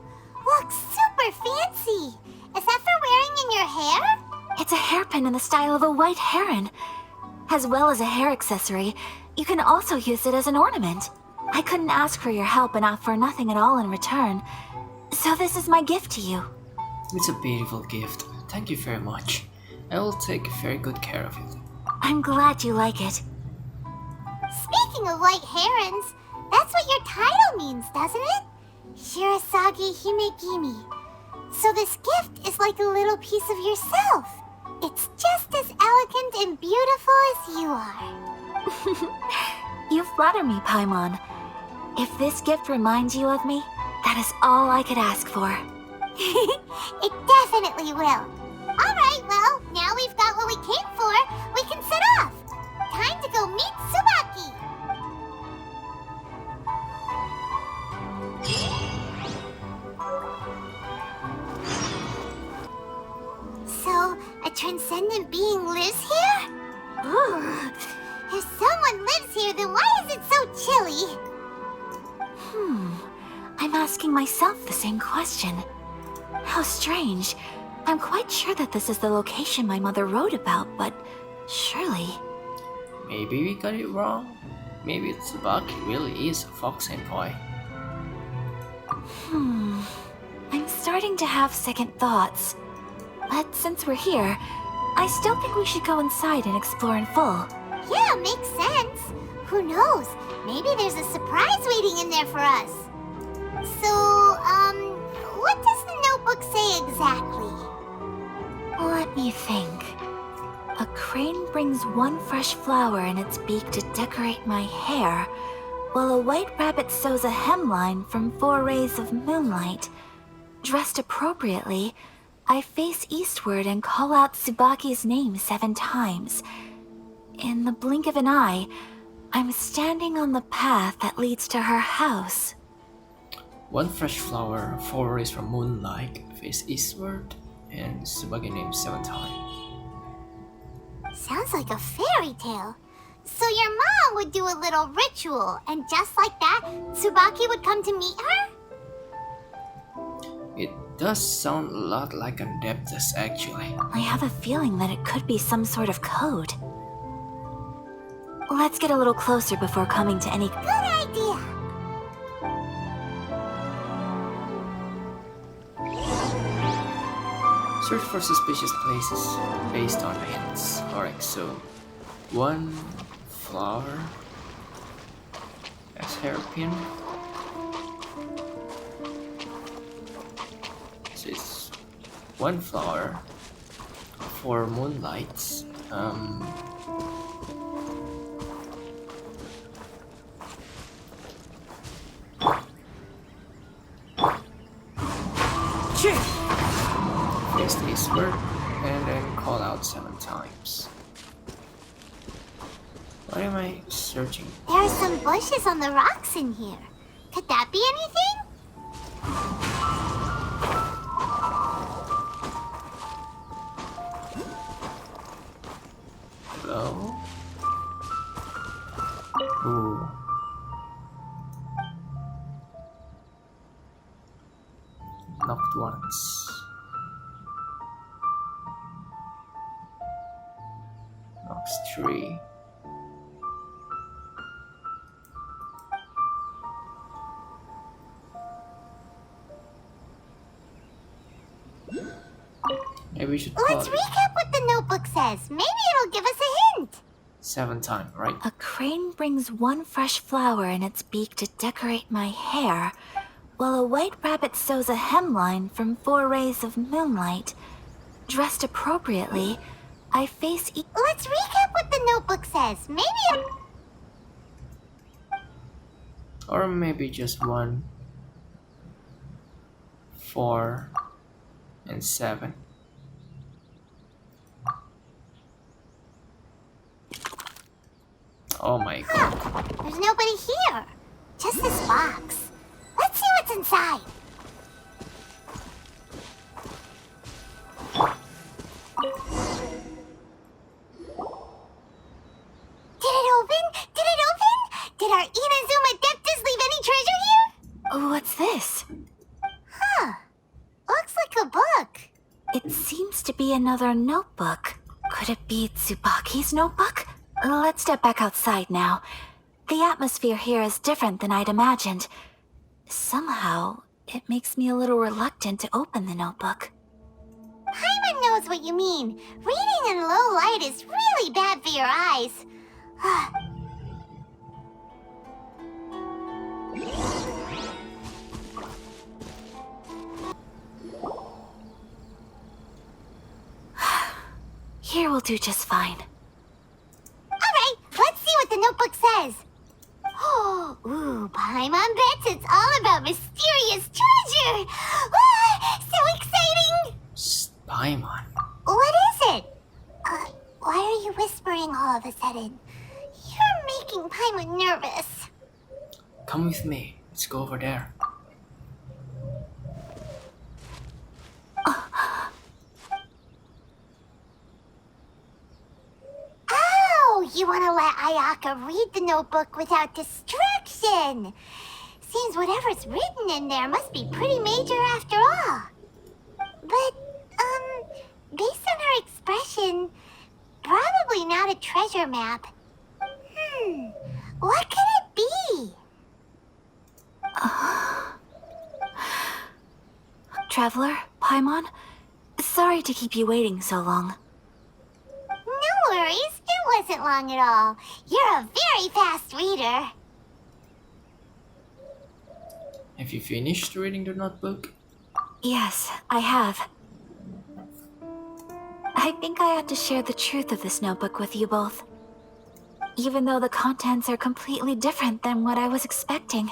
looks super fancy. Is that for wearing in your hair? It's a hairpin in the style of a white heron. As well as a hair accessory, you can also use it as an ornament. I couldn't ask for your help and offer nothing at all in return. So this is my gift to you. It's a beautiful gift. Thank you very much. I will take very good care of it. I'm glad you like it. Speaking of white herons, that's what your title means, doesn't it? Shirasagi Himegimi. So this gift is like a little piece of yourself. It's just as elegant and beautiful as you are. You flatter me, Paimon. If this gift reminds you of me, that is all I could ask for. It definitely will. Alright, well, now we've got what we came for, we can set off. Time to go meet Tsubaki. So, a transcendent being lives here? Ooh. If someone lives here, then why is it so chilly? I I'm asking myself the same question. How strange. I'm quite sure that this is the location my mother wrote about, but surely... Maybe we got it wrong. Maybe Tsubaki really is a fox boy. I'm starting to have second thoughts. But since we're here, I still think we should go inside and explore in full. Yeah, makes sense. Who knows? Maybe there's a surprise waiting in there for us. So, what does the notebook say exactly? Let me think. A crane brings one fresh flower in its beak to decorate my hair, while a white rabbit sews a hemline from 4 rays of moonlight. Dressed appropriately, I face eastward and call out Tsubaki's name 7 times. In the blink of an eye, I'm standing on the path that leads to her house. One fresh flower, 4 rays from moonlight, face eastward, and Tsubaki named 7 times. Sounds like a fairy tale. So your mom would do a little ritual, and just like that, Tsubaki would come to meet her? It does sound a lot like Adeptus, actually. I have a feeling that it could be some sort of code. Let's get a little closer before coming to any... Good idea. Search for suspicious places based on hints. Alright, so 1 flower as hairpin. So it's 1 flower for moonlights. Face eastward and then call out 7 times. What am I searching? There are some bushes on the rocks in here. Could that be anything? Hello? Ooh. Knocked once. Knocks 3. Maybe we should call Let's it recap what the notebook says. Maybe it'll give us a hint. 7 times, right? A crane brings 1 fresh flower in its beak to decorate my hair, while a white rabbit sews a hemline from 4 rays of moonlight. Dressed appropriately, I face Let's recap what the notebook says. Maybe Or maybe just 1, 4, and 7. Oh my god. There's nobody here. Just this box. Let's see what's inside. Did it open? Did it open? Did our Inazuma Adeptus leave any treasure here? What's this? Huh. Looks like a book. It seems to be another notebook. Could it be Tsubaki's notebook? Let's step back outside now. The atmosphere here is different than I'd imagined. Somehow, it makes me a little reluctant to open the notebook. Paimon knows what you mean. Reading in low light is really bad for your eyes. Here will do just fine. Alright, let's see what the notebook says. Ooh, Paimon bets it's all about mysterious treasure. So exciting! Paimon. What is it? Why are you whispering all of a sudden? You're making Paimon nervous. Come with me. Let's go over there. Oh, you want to let Ayaka read the notebook without distraction. Seems whatever's written in there must be pretty major after all. But, based on her expression, probably not a treasure map. What could it be? Traveler, Paimon, sorry to keep you waiting so long. No worries, it wasn't long at all. You're a very fast reader. Have you finished reading the notebook? Yes, I have. I think I ought to share the truth of this notebook with you both. Even though the contents are completely different than what I was expecting.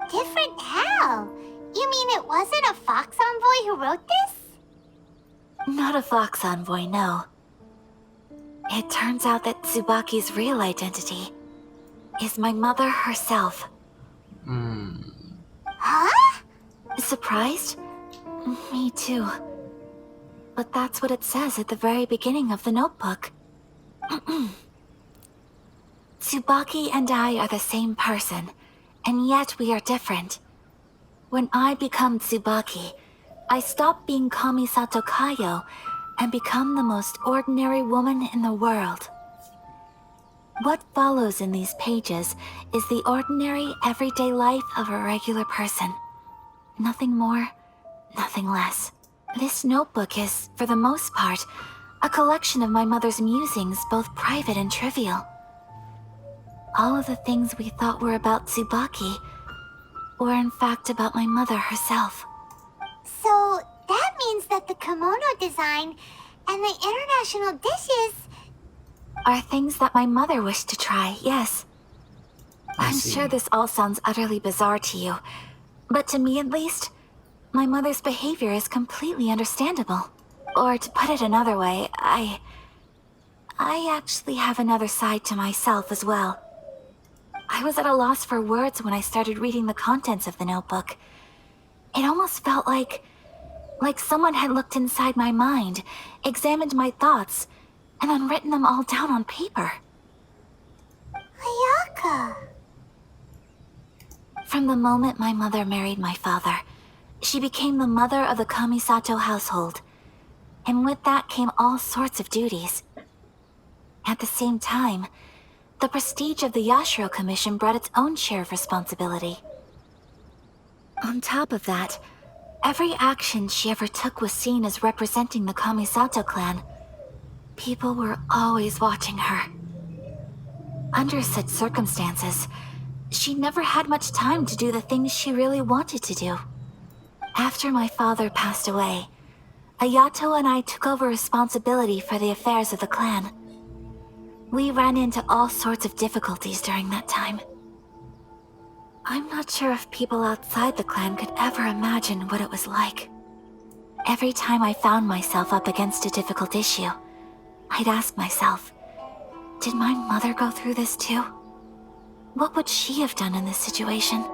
Different how? You mean it wasn't a Fox Envoy who wrote this? Not a Fox Envoy, no. It turns out that Tsubaki's real identity is my mother herself. Huh? Surprised? Me too. But that's what it says at the very beginning of the notebook. Tsubaki and I are the same person, and yet we are different. When I become Tsubaki, I stop being Kamisato Kayo and become the most ordinary woman in the world. What follows in these pages is the ordinary, everyday life of a regular person. Nothing more, nothing less. This notebook is, for the most part, a collection of my mother's musings, both private and trivial. All of the things we thought were about Tsubaki were in fact about my mother herself. So, that means that the kimono design and the international dishes... Are things that my mother wished to try, yes. I I'm see. sure this all sounds utterly bizarre to you, but to me at least, my mother's behavior is completely understandable. Or to put it another way, I actually have another side to myself as well. I was at a loss for words when I started reading the contents of the notebook. It almost felt like someone had looked inside my mind, examined my thoughts, and then written them all down on paper. Ayaka. From the moment my mother married my father, she became the mother of the Kamisato household. And with that came all sorts of duties. At the same time, the prestige of the Yashiro Commission brought its own share of responsibility. On top of that, every action she ever took was seen as representing the Kamisato clan. People were always watching her. Under such circumstances, she never had much time to do the things she really wanted to do. After my father passed away, Ayato and I took over responsibility for the affairs of the clan. We ran into all sorts of difficulties during that time. I'm not sure if people outside the clan could ever imagine what it was like. Every time I found myself up against a difficult issue, I'd ask myself, did my mother go through this too? What would she have done in this situation?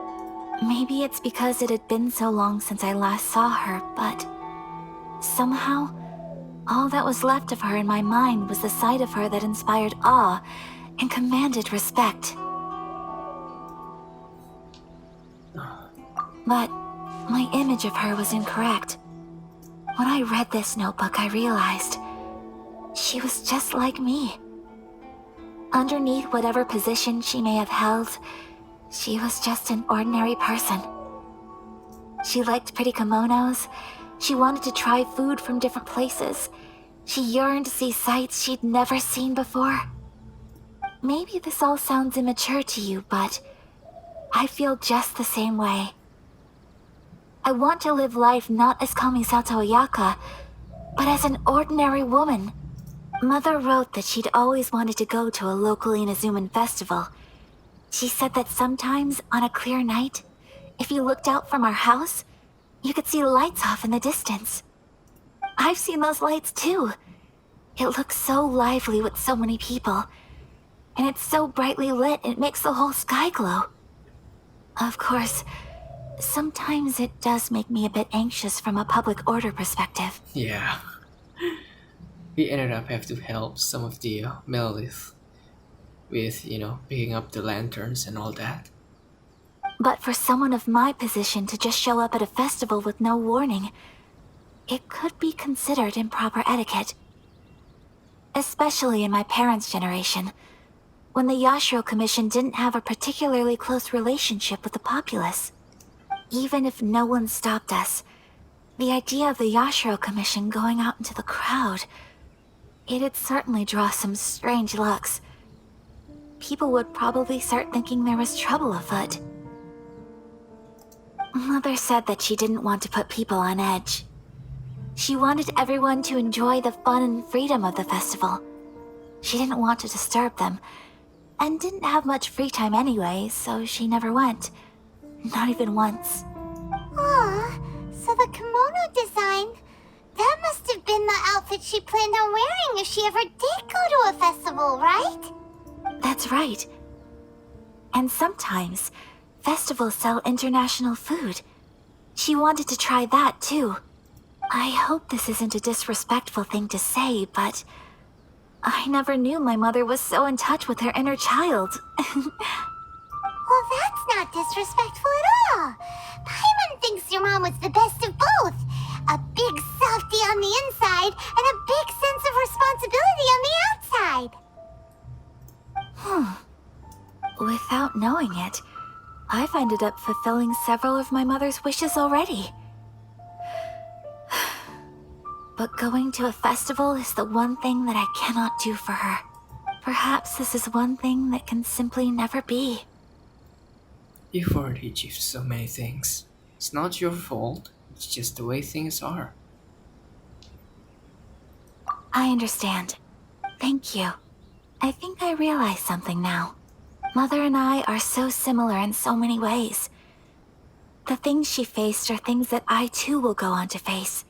Maybe it's because it had been so long since I last saw her, but somehow, all that was left of her in my mind was the sight of her that inspired awe and commanded respect. But my image of her was incorrect. When I read this notebook, I realized she was just like me. Underneath whatever position she may have held, she was just an ordinary person. She liked pretty kimonos. She wanted to try food from different places. She yearned to see sights she'd never seen before. Maybe this all sounds immature to you, but I feel just the same way. I want to live life not as Kamisato Ayaka, but as an ordinary woman. Mother wrote that she'd always wanted to go to a local Inazuman festival. She said that sometimes, on a clear night, if you looked out from our house, you could see lights off in the distance. I've seen those lights too. It looks so lively with so many people. And it's so brightly lit, it makes the whole sky glow. Of course, sometimes it does make me a bit anxious from a public order perspective. Yeah. We ended up having to help some of the Melith with, picking up the lanterns and all that. But for someone of my position to just show up at a festival with no warning, it could be considered improper etiquette. Especially in my parents' generation, when the Yashiro Commission didn't have a particularly close relationship with the populace. Even if no one stopped us, the idea of the Yashiro Commission going out into the crowd, it'd certainly draw some strange looks. People would probably start thinking there was trouble afoot. Mother said that she didn't want to put people on edge. She wanted everyone to enjoy the fun and freedom of the festival. She didn't want to disturb them, and didn't have much free time anyway, so she never went. Not even once. Aw, so the kimono design, that must have been the outfit she planned on wearing if she ever did go to a festival, right? That's right. And sometimes, festivals sell international food. She wanted to try that too. I hope this isn't a disrespectful thing to say, but I never knew my mother was so in touch with her inner child. Well, that's not disrespectful at all. Paimon thinks your mom was the best of both. A big softie on the inside and a big sense of responsibility on the outside. Without knowing it, I've ended up fulfilling several of my mother's wishes already. But going to a festival is the one thing that I cannot do for her. Perhaps this is one thing that can simply never be. You've already achieved so many things. It's not your fault, it's just the way things are. I understand. Thank you. I think I realize something now. Mother and I are so similar in so many ways. The things she faced are things that I too will go on to face.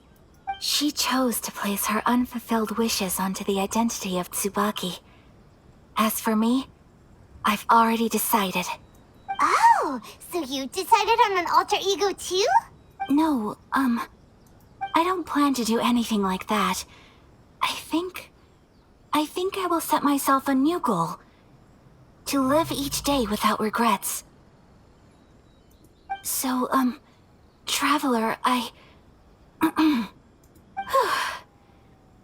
She chose to place her unfulfilled wishes onto the identity of Tsubaki. As for me, I've already decided. Oh, so you decided on an alter ego too? No, I don't plan to do anything like that. I think I will set myself a new goal. To live each day without regrets. So, Traveler,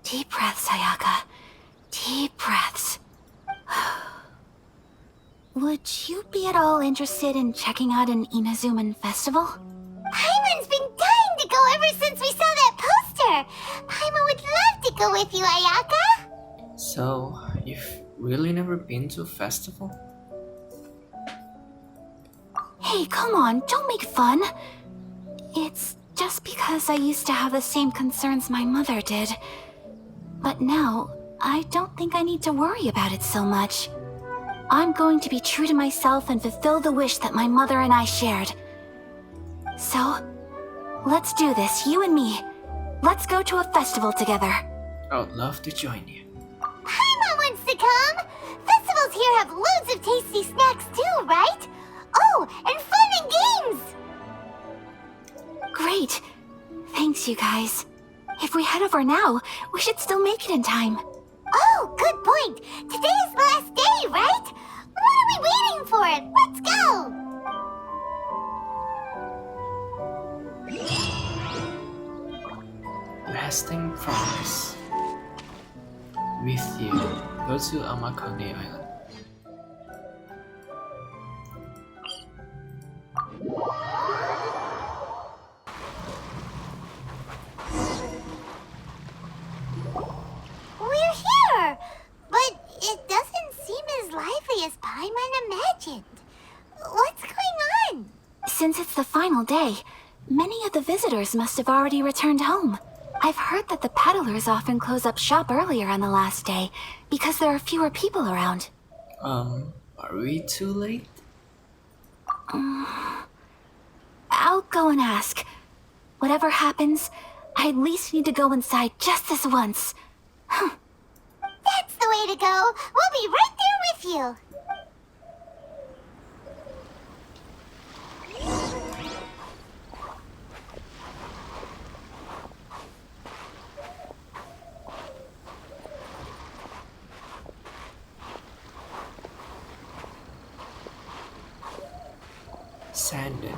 Deep breaths, Ayaka. Deep breaths. Would you be at all interested in checking out an Inazuman festival? Paimon's been dying to go ever since we saw that poster. Paimon would love to go with you, Ayaka. So, you've really never been to a festival? Hey, come on, don't make fun. It's just because I used to have the same concerns my mother did. But now, I don't think I need to worry about it so much. I'm going to be true to myself and fulfill the wish that my mother and I shared. So, let's do this, you and me. Let's go to a festival together. I would love to join you. Paimon wants to come. Festivals here have loads of tasty snacks too, right? Oh, and fun and games! Great. Thanks, you guys. If we head over now, we should still make it in time. Oh, good point. Today is the last day, right? What are we waiting for? Let's go! Lasting promise. With you, go to Amakane Island. We're here! But it doesn't seem as lively as Paimon imagined. What's going on? Since it's the final day, many of the visitors must have already returned home. I've heard that the peddlers often close up shop earlier on the last day because there are fewer people around. Are we too late? I'll go and ask. Whatever happens, I at least need to go inside just this once. That's the way to go. We'll be right there with you. Sandin.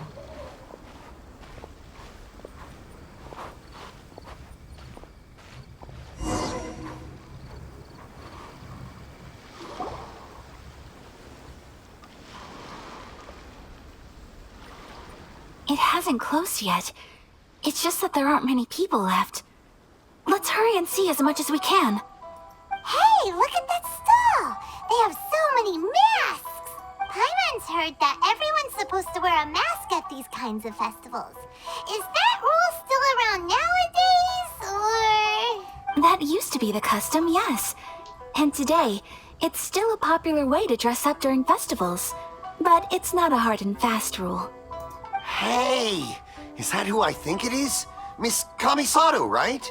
It hasn't closed yet. It's just that there aren't many people left. Let's hurry and see as much as we can. Hey, look at that stall! They have so many masks! Paimon's heard that everyone's supposed to wear a mask at these kinds of festivals. Is that rule still around nowadays, or...? That used to be the custom, yes. And today, it's still a popular way to dress up during festivals. But it's not a hard and fast rule. Hey! Is that who I think it is? Miss Kamisato, right?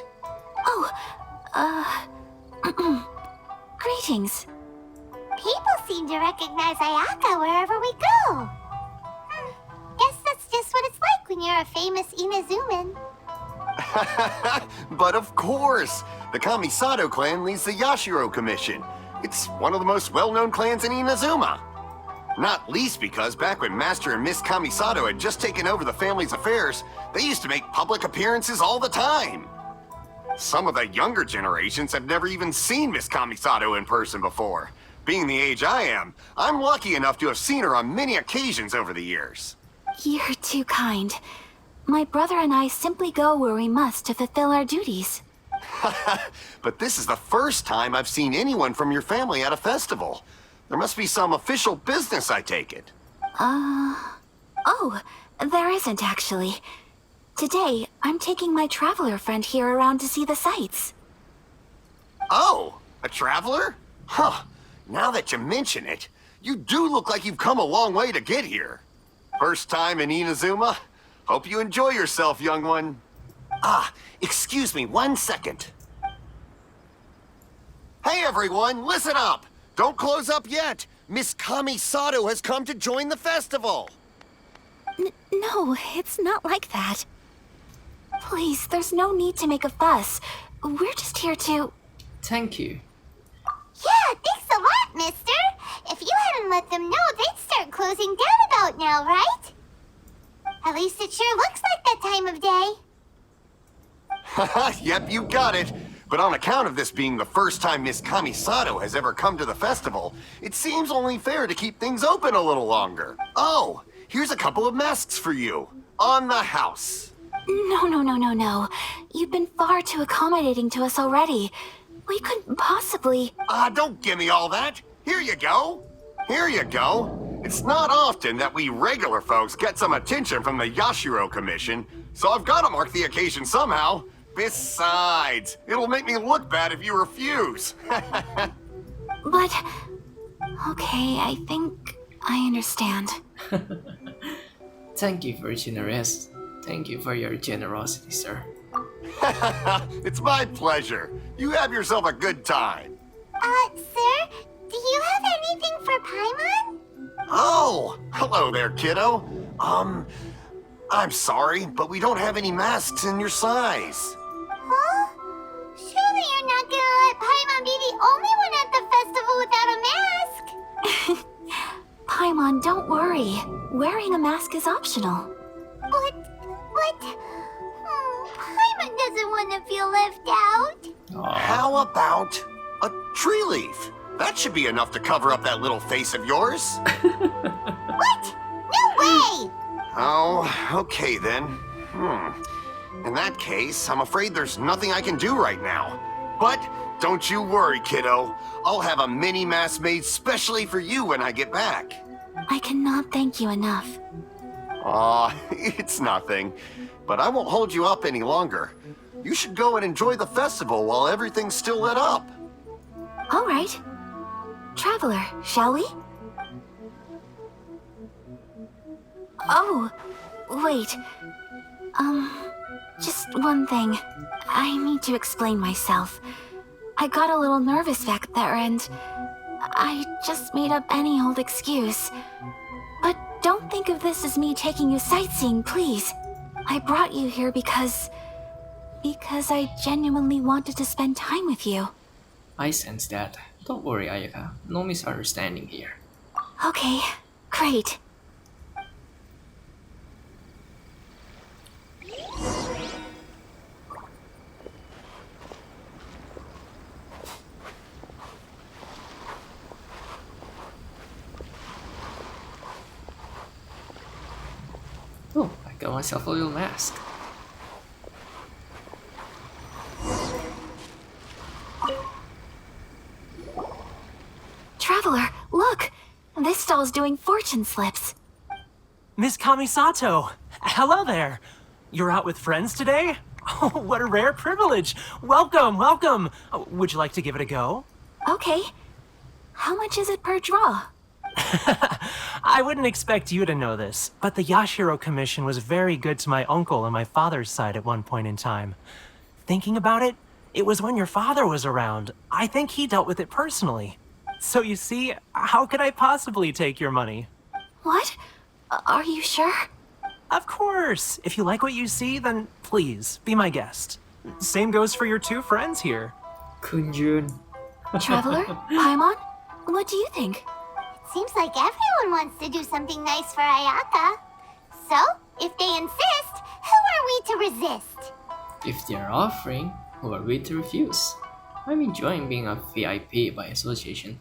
Greetings. People seem to recognize Ayaka wherever we go. Guess that's just what it's like when you're a famous Inazuman. But of course! The Kamisato clan leads the Yashiro Commission. It's one of the most well-known clans in Inazuma. Not least because back when Master and Miss Kamisato had just taken over the family's affairs, they used to make public appearances all the time. Some of the younger generations have never even seen Miss Kamisato in person before. Being the age I am, I'm lucky enough to have seen her on many occasions over the years. You're too kind. My brother and I simply go where we must to fulfill our duties. But this is the first time I've seen anyone from your family at a festival. There must be some official business, I take it. Oh, there isn't actually. Today, I'm taking my traveler friend here around to see the sights. Oh, a traveler? Huh. Now that you mention it, you do look like you've come a long way to get here. First time in Inazuma? Hope you enjoy yourself, young one. Ah, excuse me 1 second. Hey everyone, listen up! Don't close up yet! Miss Kamisato has come to join the festival! No, it's not like that. Please, there's no need to make a fuss. We're just here to... Thank you. Yeah, thanks a lot, mister. If you hadn't let them know, they'd start closing down about now, right? At least it sure looks like that time of day. Haha, yep, you got it. But on account of this being the first time Miss Kamisato has ever come to the festival, it seems only fair to keep things open a little longer. Oh, here's a couple of masks for you. On the house. No. You've been far too accommodating to us already. We couldn't possibly... Don't give me all that. Here you go. Here you go. It's not often that we regular folks get some attention from the Yashiro Commission, so I've got to mark the occasion somehow. Besides, it'll make me look bad if you refuse. But... Okay, I think I understand. Thank you for generous. Thank you for your generosity, sir. It's my pleasure. You have yourself a good time. Sir, do you have anything for Paimon? Oh, hello there, kiddo. I'm sorry, but we don't have any masks in your size. Huh? Surely you're not gonna let Paimon be the only one at the festival without a mask? Paimon, don't worry. Wearing a mask is optional. But... Paimon doesn't want to feel left out. Aw. How about a tree leaf? That should be enough to cover up that little face of yours. What? No way! Oh, okay then. In that case, I'm afraid there's nothing I can do right now. But don't you worry, kiddo. I'll have a mini mask made specially for you when I get back. I cannot thank you enough. Aw, it's nothing. But I won't hold you up any longer. You should go and enjoy the festival while everything's still lit up. All right. Traveler, shall we? Oh, wait. Just one thing. I need to explain myself. I got a little nervous back there and I just made up any old excuse. But don't think of this as me taking you sightseeing, please. I brought you here because I genuinely wanted to spend time with you. I sense that. Don't worry, Ayaka. No misunderstanding here. Okay, great. got myself a little mask. Traveler, look! This stall's doing fortune slips. Miss Kamisato! Hello there! You're out with friends today? Oh, what a rare privilege! Welcome, welcome! Would you like to give it a go? Okay. How much is it per draw? I wouldn't expect you to know this, but the Yashiro Commission was very good to my uncle on my father's side at one point in time. Thinking about it, it was when your father was around. I think he dealt with it personally. So you see, how could I possibly take your money? What? Are you sure? Of course! If you like what you see, then please, be my guest. Same goes for your two friends here. Kunjun. Traveler? Paimon? What do you think? Seems like everyone wants to do something nice for Ayaka. So, if they insist, who are we to resist? If they're offering, who are we to refuse? I'm enjoying being a VIP by association.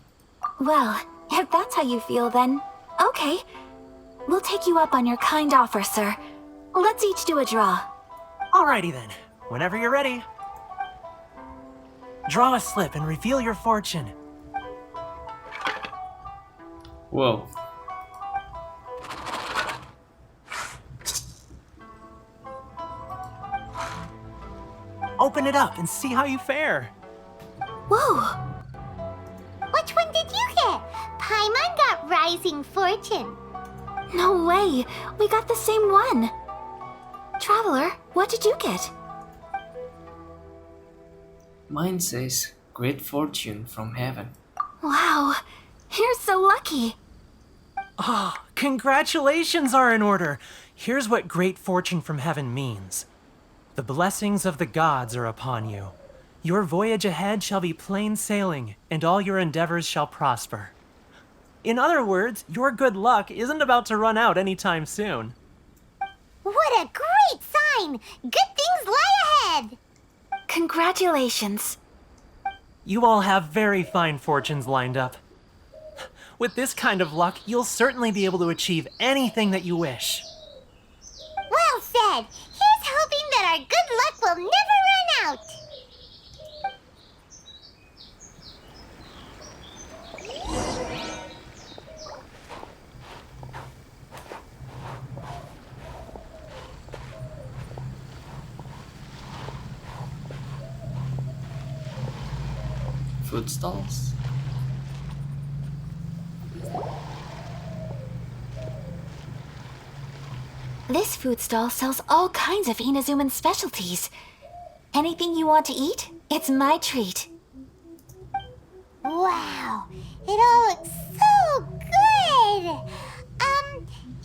Well, if that's how you feel, then okay. We'll take you up on your kind offer, sir. Let's each do a draw. Alrighty then, whenever you're ready. Draw a slip and reveal your fortune. Whoa. Open it up and see how you fare. Whoa! Which one did you get? Paimon got Rising Fortune. No way! We got the same one! Traveler, what did you get? Mine says, great fortune from heaven. Wow! You're so lucky! Oh, congratulations are in order. Here's what great fortune from heaven means. The blessings of the gods are upon you. Your voyage ahead shall be plain sailing, and all your endeavors shall prosper. In other words, your good luck isn't about to run out anytime soon. What a great sign! Good things lie ahead! Congratulations. You all have very fine fortunes lined up. With this kind of luck, you'll certainly be able to achieve anything that you wish. Well said! Here's hoping that our good luck will never run out! Food stalls. This food stall sells all kinds of Inazuman specialties. Anything you want to eat, it's my treat. Wow, it all looks so good!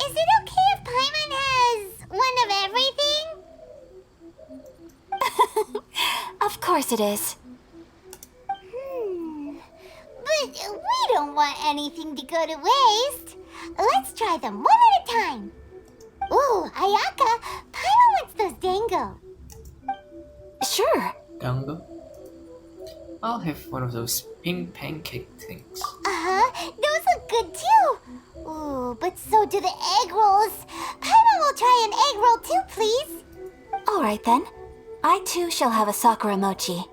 Is it okay if Paimon has one of everything? Of course it is. But we don't want anything to go to waste. Let's try them one at a time. Ooh, Ayaka, Paimon wants those dango. Sure. Dango. I'll have one of those pink pancake things. Uh-huh, those look good too. Ooh, but so do the egg rolls. Paimon will try an egg roll too, please. All right then. I too shall have a Sakura mochi.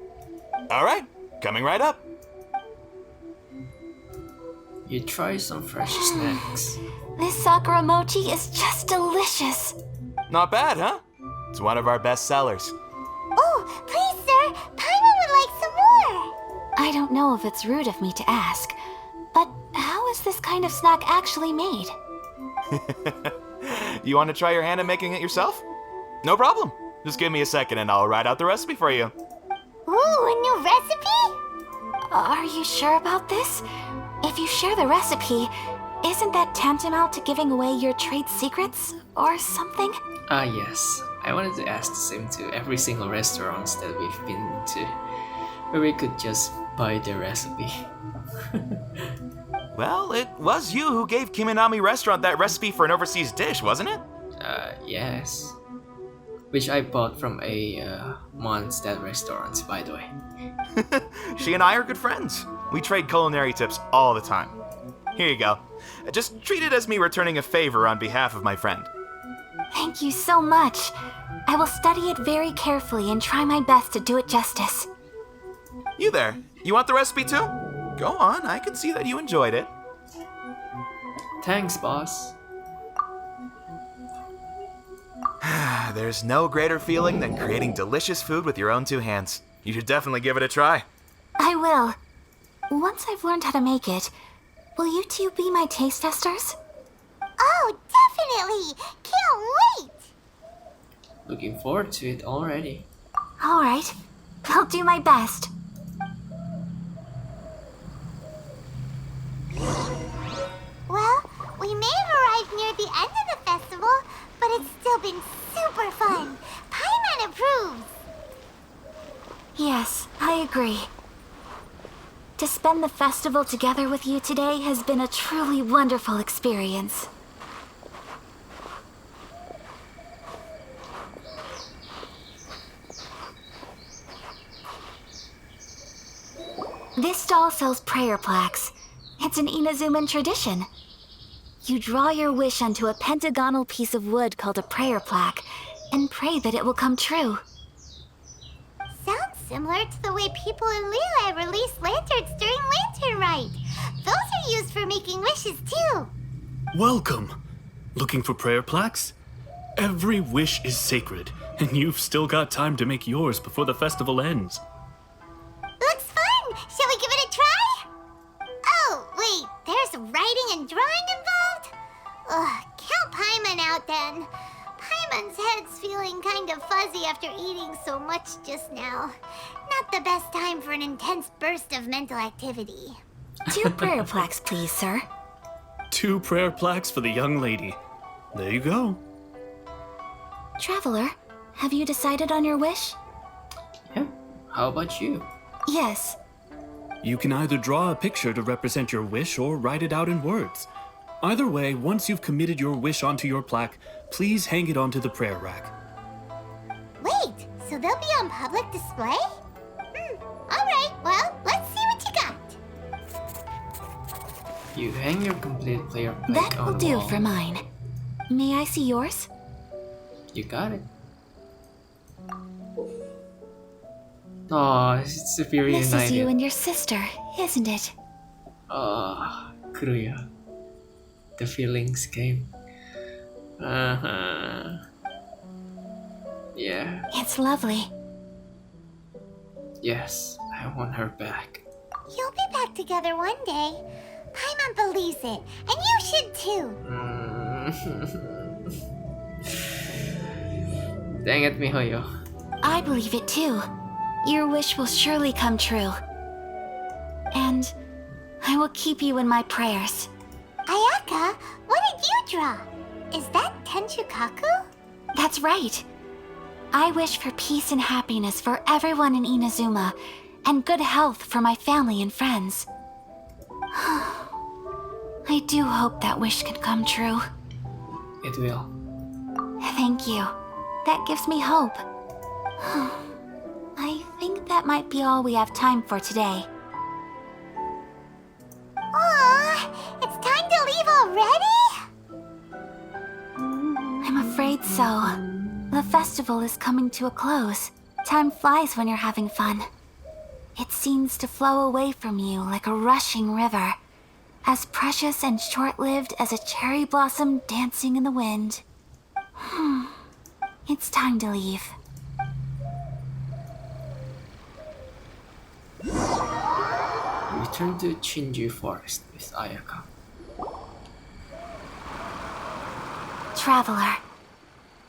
All right, coming right up. You try some fresh snacks. This Sakura mochi is just delicious. Not bad, huh? It's one of our best sellers. Oh, please, sir. Paimon would like some more. I don't know if it's rude of me to ask, but how is this kind of snack actually made? You want to try your hand at making it yourself? No problem. Just give me a second and I'll write out the recipe for you. Ooh, a new recipe? Are you sure about this? If you share the recipe, isn't that tantamount to giving away your trade secrets or something? Ah, yes. I wanted to ask the same to every single restaurants that we've been to, where we could just buy their recipe. Well, it was you who gave Kiminami Restaurant that recipe for an overseas dish, wasn't it? Yes. Which I bought from a Mondstadt restaurant, by the way. She and I are good friends. We trade culinary tips all the time. Here you go. Just treat it as me returning a favor on behalf of my friend. Thank you so much. I will study it very carefully and try my best to do it justice. You there, you want the recipe too? Go on, I can see that you enjoyed it. Thanks, boss. There's no greater feeling than creating delicious food with your own two hands. You should definitely give it a try. I will. Once I've learned how to make it, will you two be my taste testers? Oh, definitely! Can't wait! Looking forward to it already. Alright, I'll do my best. Well, we may have arrived near the end of the festival, but it's still been super fun. Paimon approves. Yes, I agree. To spend the festival together with you today has been a truly wonderful experience. This stall sells prayer plaques. It's an Inazuman tradition. You draw your wish onto a pentagonal piece of wood called a prayer plaque and pray that it will come true. Sounds similar to the way people in Liyue release lanterns during Lantern Rite. Those are used for making wishes too. Welcome. Looking for prayer plaques? Every wish is sacred, and you've still got time to make yours before the festival ends. Looks fun! Shall we give it a try? Oh, wait, there's writing and drawing involved? Ugh, count Paimon out then. Paimon's head's feeling kind of fuzzy after eating so much just now. Not the best time for an intense burst of mental activity. 2 prayer plaques, please, sir. 2 prayer plaques for the young lady. There you go. Traveler, have you decided on your wish? Yeah. How about you? Yes. You can either draw a picture to represent your wish or write it out in words. Either way, once you've committed your wish onto your plaque, please hang it onto the prayer rack. Wait, so they'll be on public display? Alright, well, let's see what you got. You hang your complete player plaque That on will the do wall. for mine. May I see yours? You got it. Oh, it's very This united. is you and your sister, isn't it? 그루야. The feelings came. Yeah. It's lovely. Yes, I want her back. You'll be back together one day. Paimon believes it, and you should too. Dang it, miHoYo. I believe it too. Your wish will surely come true. And I will keep you in my prayers. Ayaka, what did you draw? Is that Tenchukaku? That's right. I wish for peace and happiness for everyone in Inazuma, and good health for my family and friends. I do hope that wish can come true. It will. Thank you. That gives me hope. I think that might be all we have time for today. Aw, it's time to leave already? I'm afraid so. The festival is coming to a close. Time flies when you're having fun. It seems to flow away from you like a rushing river, as precious and short-lived as a cherry blossom dancing in the wind. It's time to leave. Return to Chinju Forest with Ayaka. Traveler,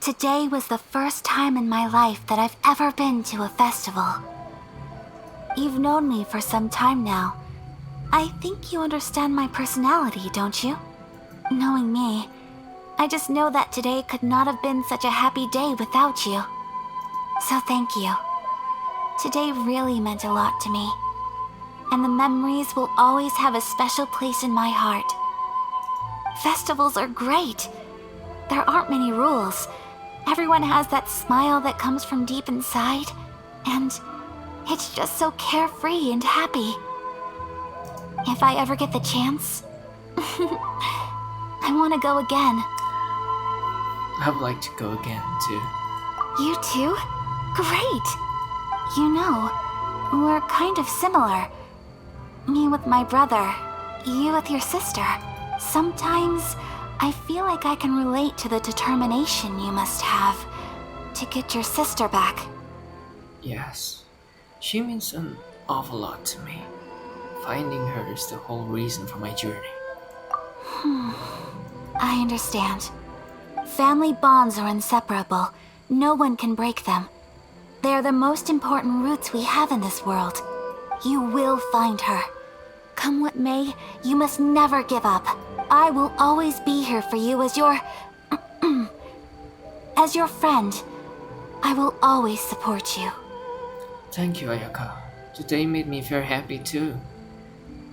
today was the first time in my life that I've ever been to a festival. You've known me for some time now. I think you understand my personality, don't you? Knowing me, I just know that today could not have been such a happy day without you. So thank you. Today really meant a lot to me. And the memories will always have a special place in my heart. Festivals are great. There aren't many rules. Everyone has that smile that comes from deep inside, and it's just so carefree and happy. If I ever get the chance, I want to go again. I'd like to go again, too. You too? Great! You know, we're kind of similar. Me with my brother, you with your sister. Sometimes I feel like I can relate to the determination you must have to get your sister back. Yes, she means an awful lot to me. Finding her is the whole reason for my journey. I understand. Family bonds are inseparable. No one can break them. They are the most important roots we have in this world. You will find her. Come what may, you must never give up. I will always be here for you as your... as your friend. I will always support you. Thank you, Ayaka. Today made me very happy too.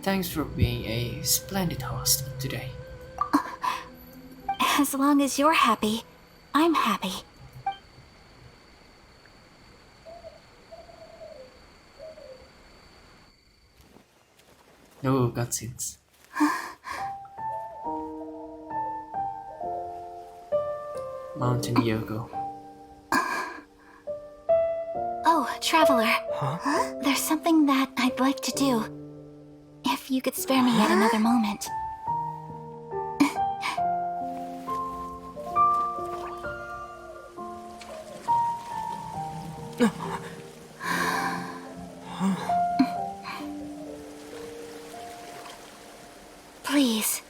Thanks for being a splendid host today. As long as you're happy, I'm happy. No cutscenes. Mountain Yoko. Oh, Traveler. There's something that I'd like to do. If you could spare me yet another moment. Please,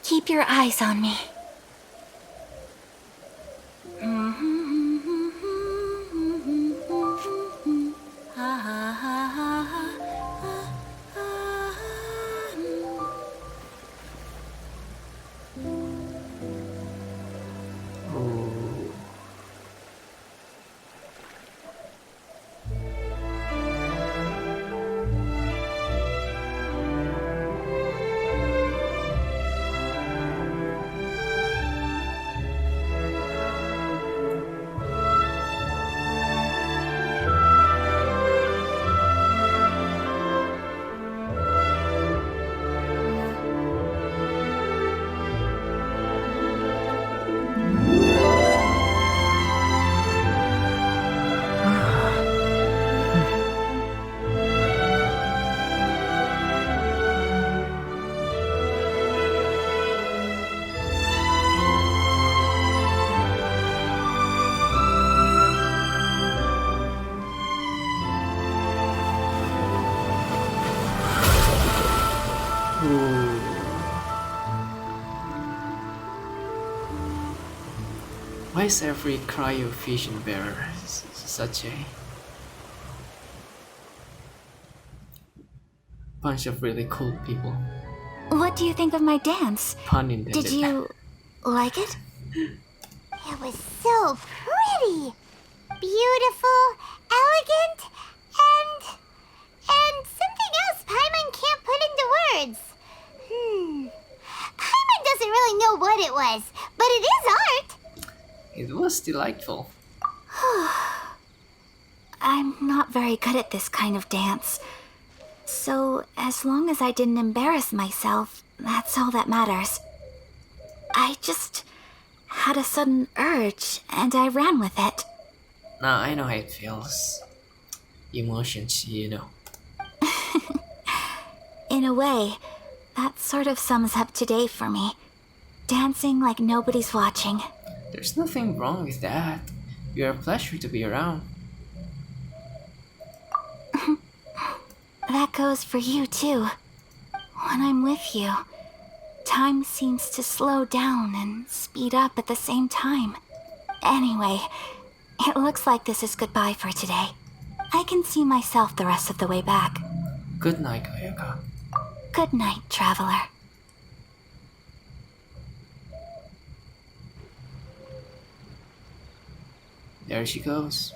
keep your eyes on me. Why is every cryofusion bearer such a bunch of really cool people? What do you think of my dance? Pun intended. Did you like it? It was so pretty, beautiful, elegant, and something else Paimon can't put into words. Paimon doesn't really know what it was, but it is art. It was delightful. I'm not very good at this kind of dance. So, as long as I didn't embarrass myself, that's all that matters. I just had a sudden urge, and I ran with it. Now I know how it feels. Emotions, you know. In a way, that sort of sums up today for me. Dancing like nobody's watching. There's nothing wrong with that. You're a pleasure to be around. That goes for you too. When I'm with you, time seems to slow down and speed up at the same time. Anyway, it looks like this is goodbye for today. I can see myself the rest of the way back. Good night, Ayaka. Good night, Traveler. There she goes.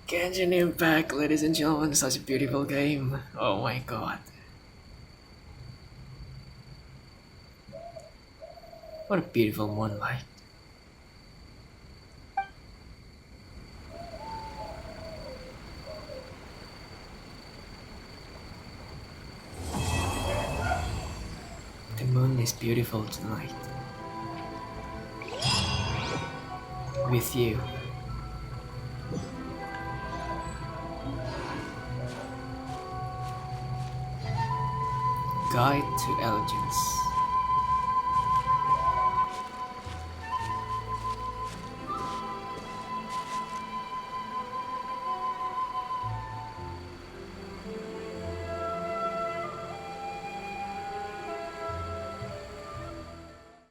Genshin Impact, ladies and gentlemen, such a beautiful game. Oh my god. What a beautiful moonlight. The moon is beautiful tonight. With you. Guide to Elegance.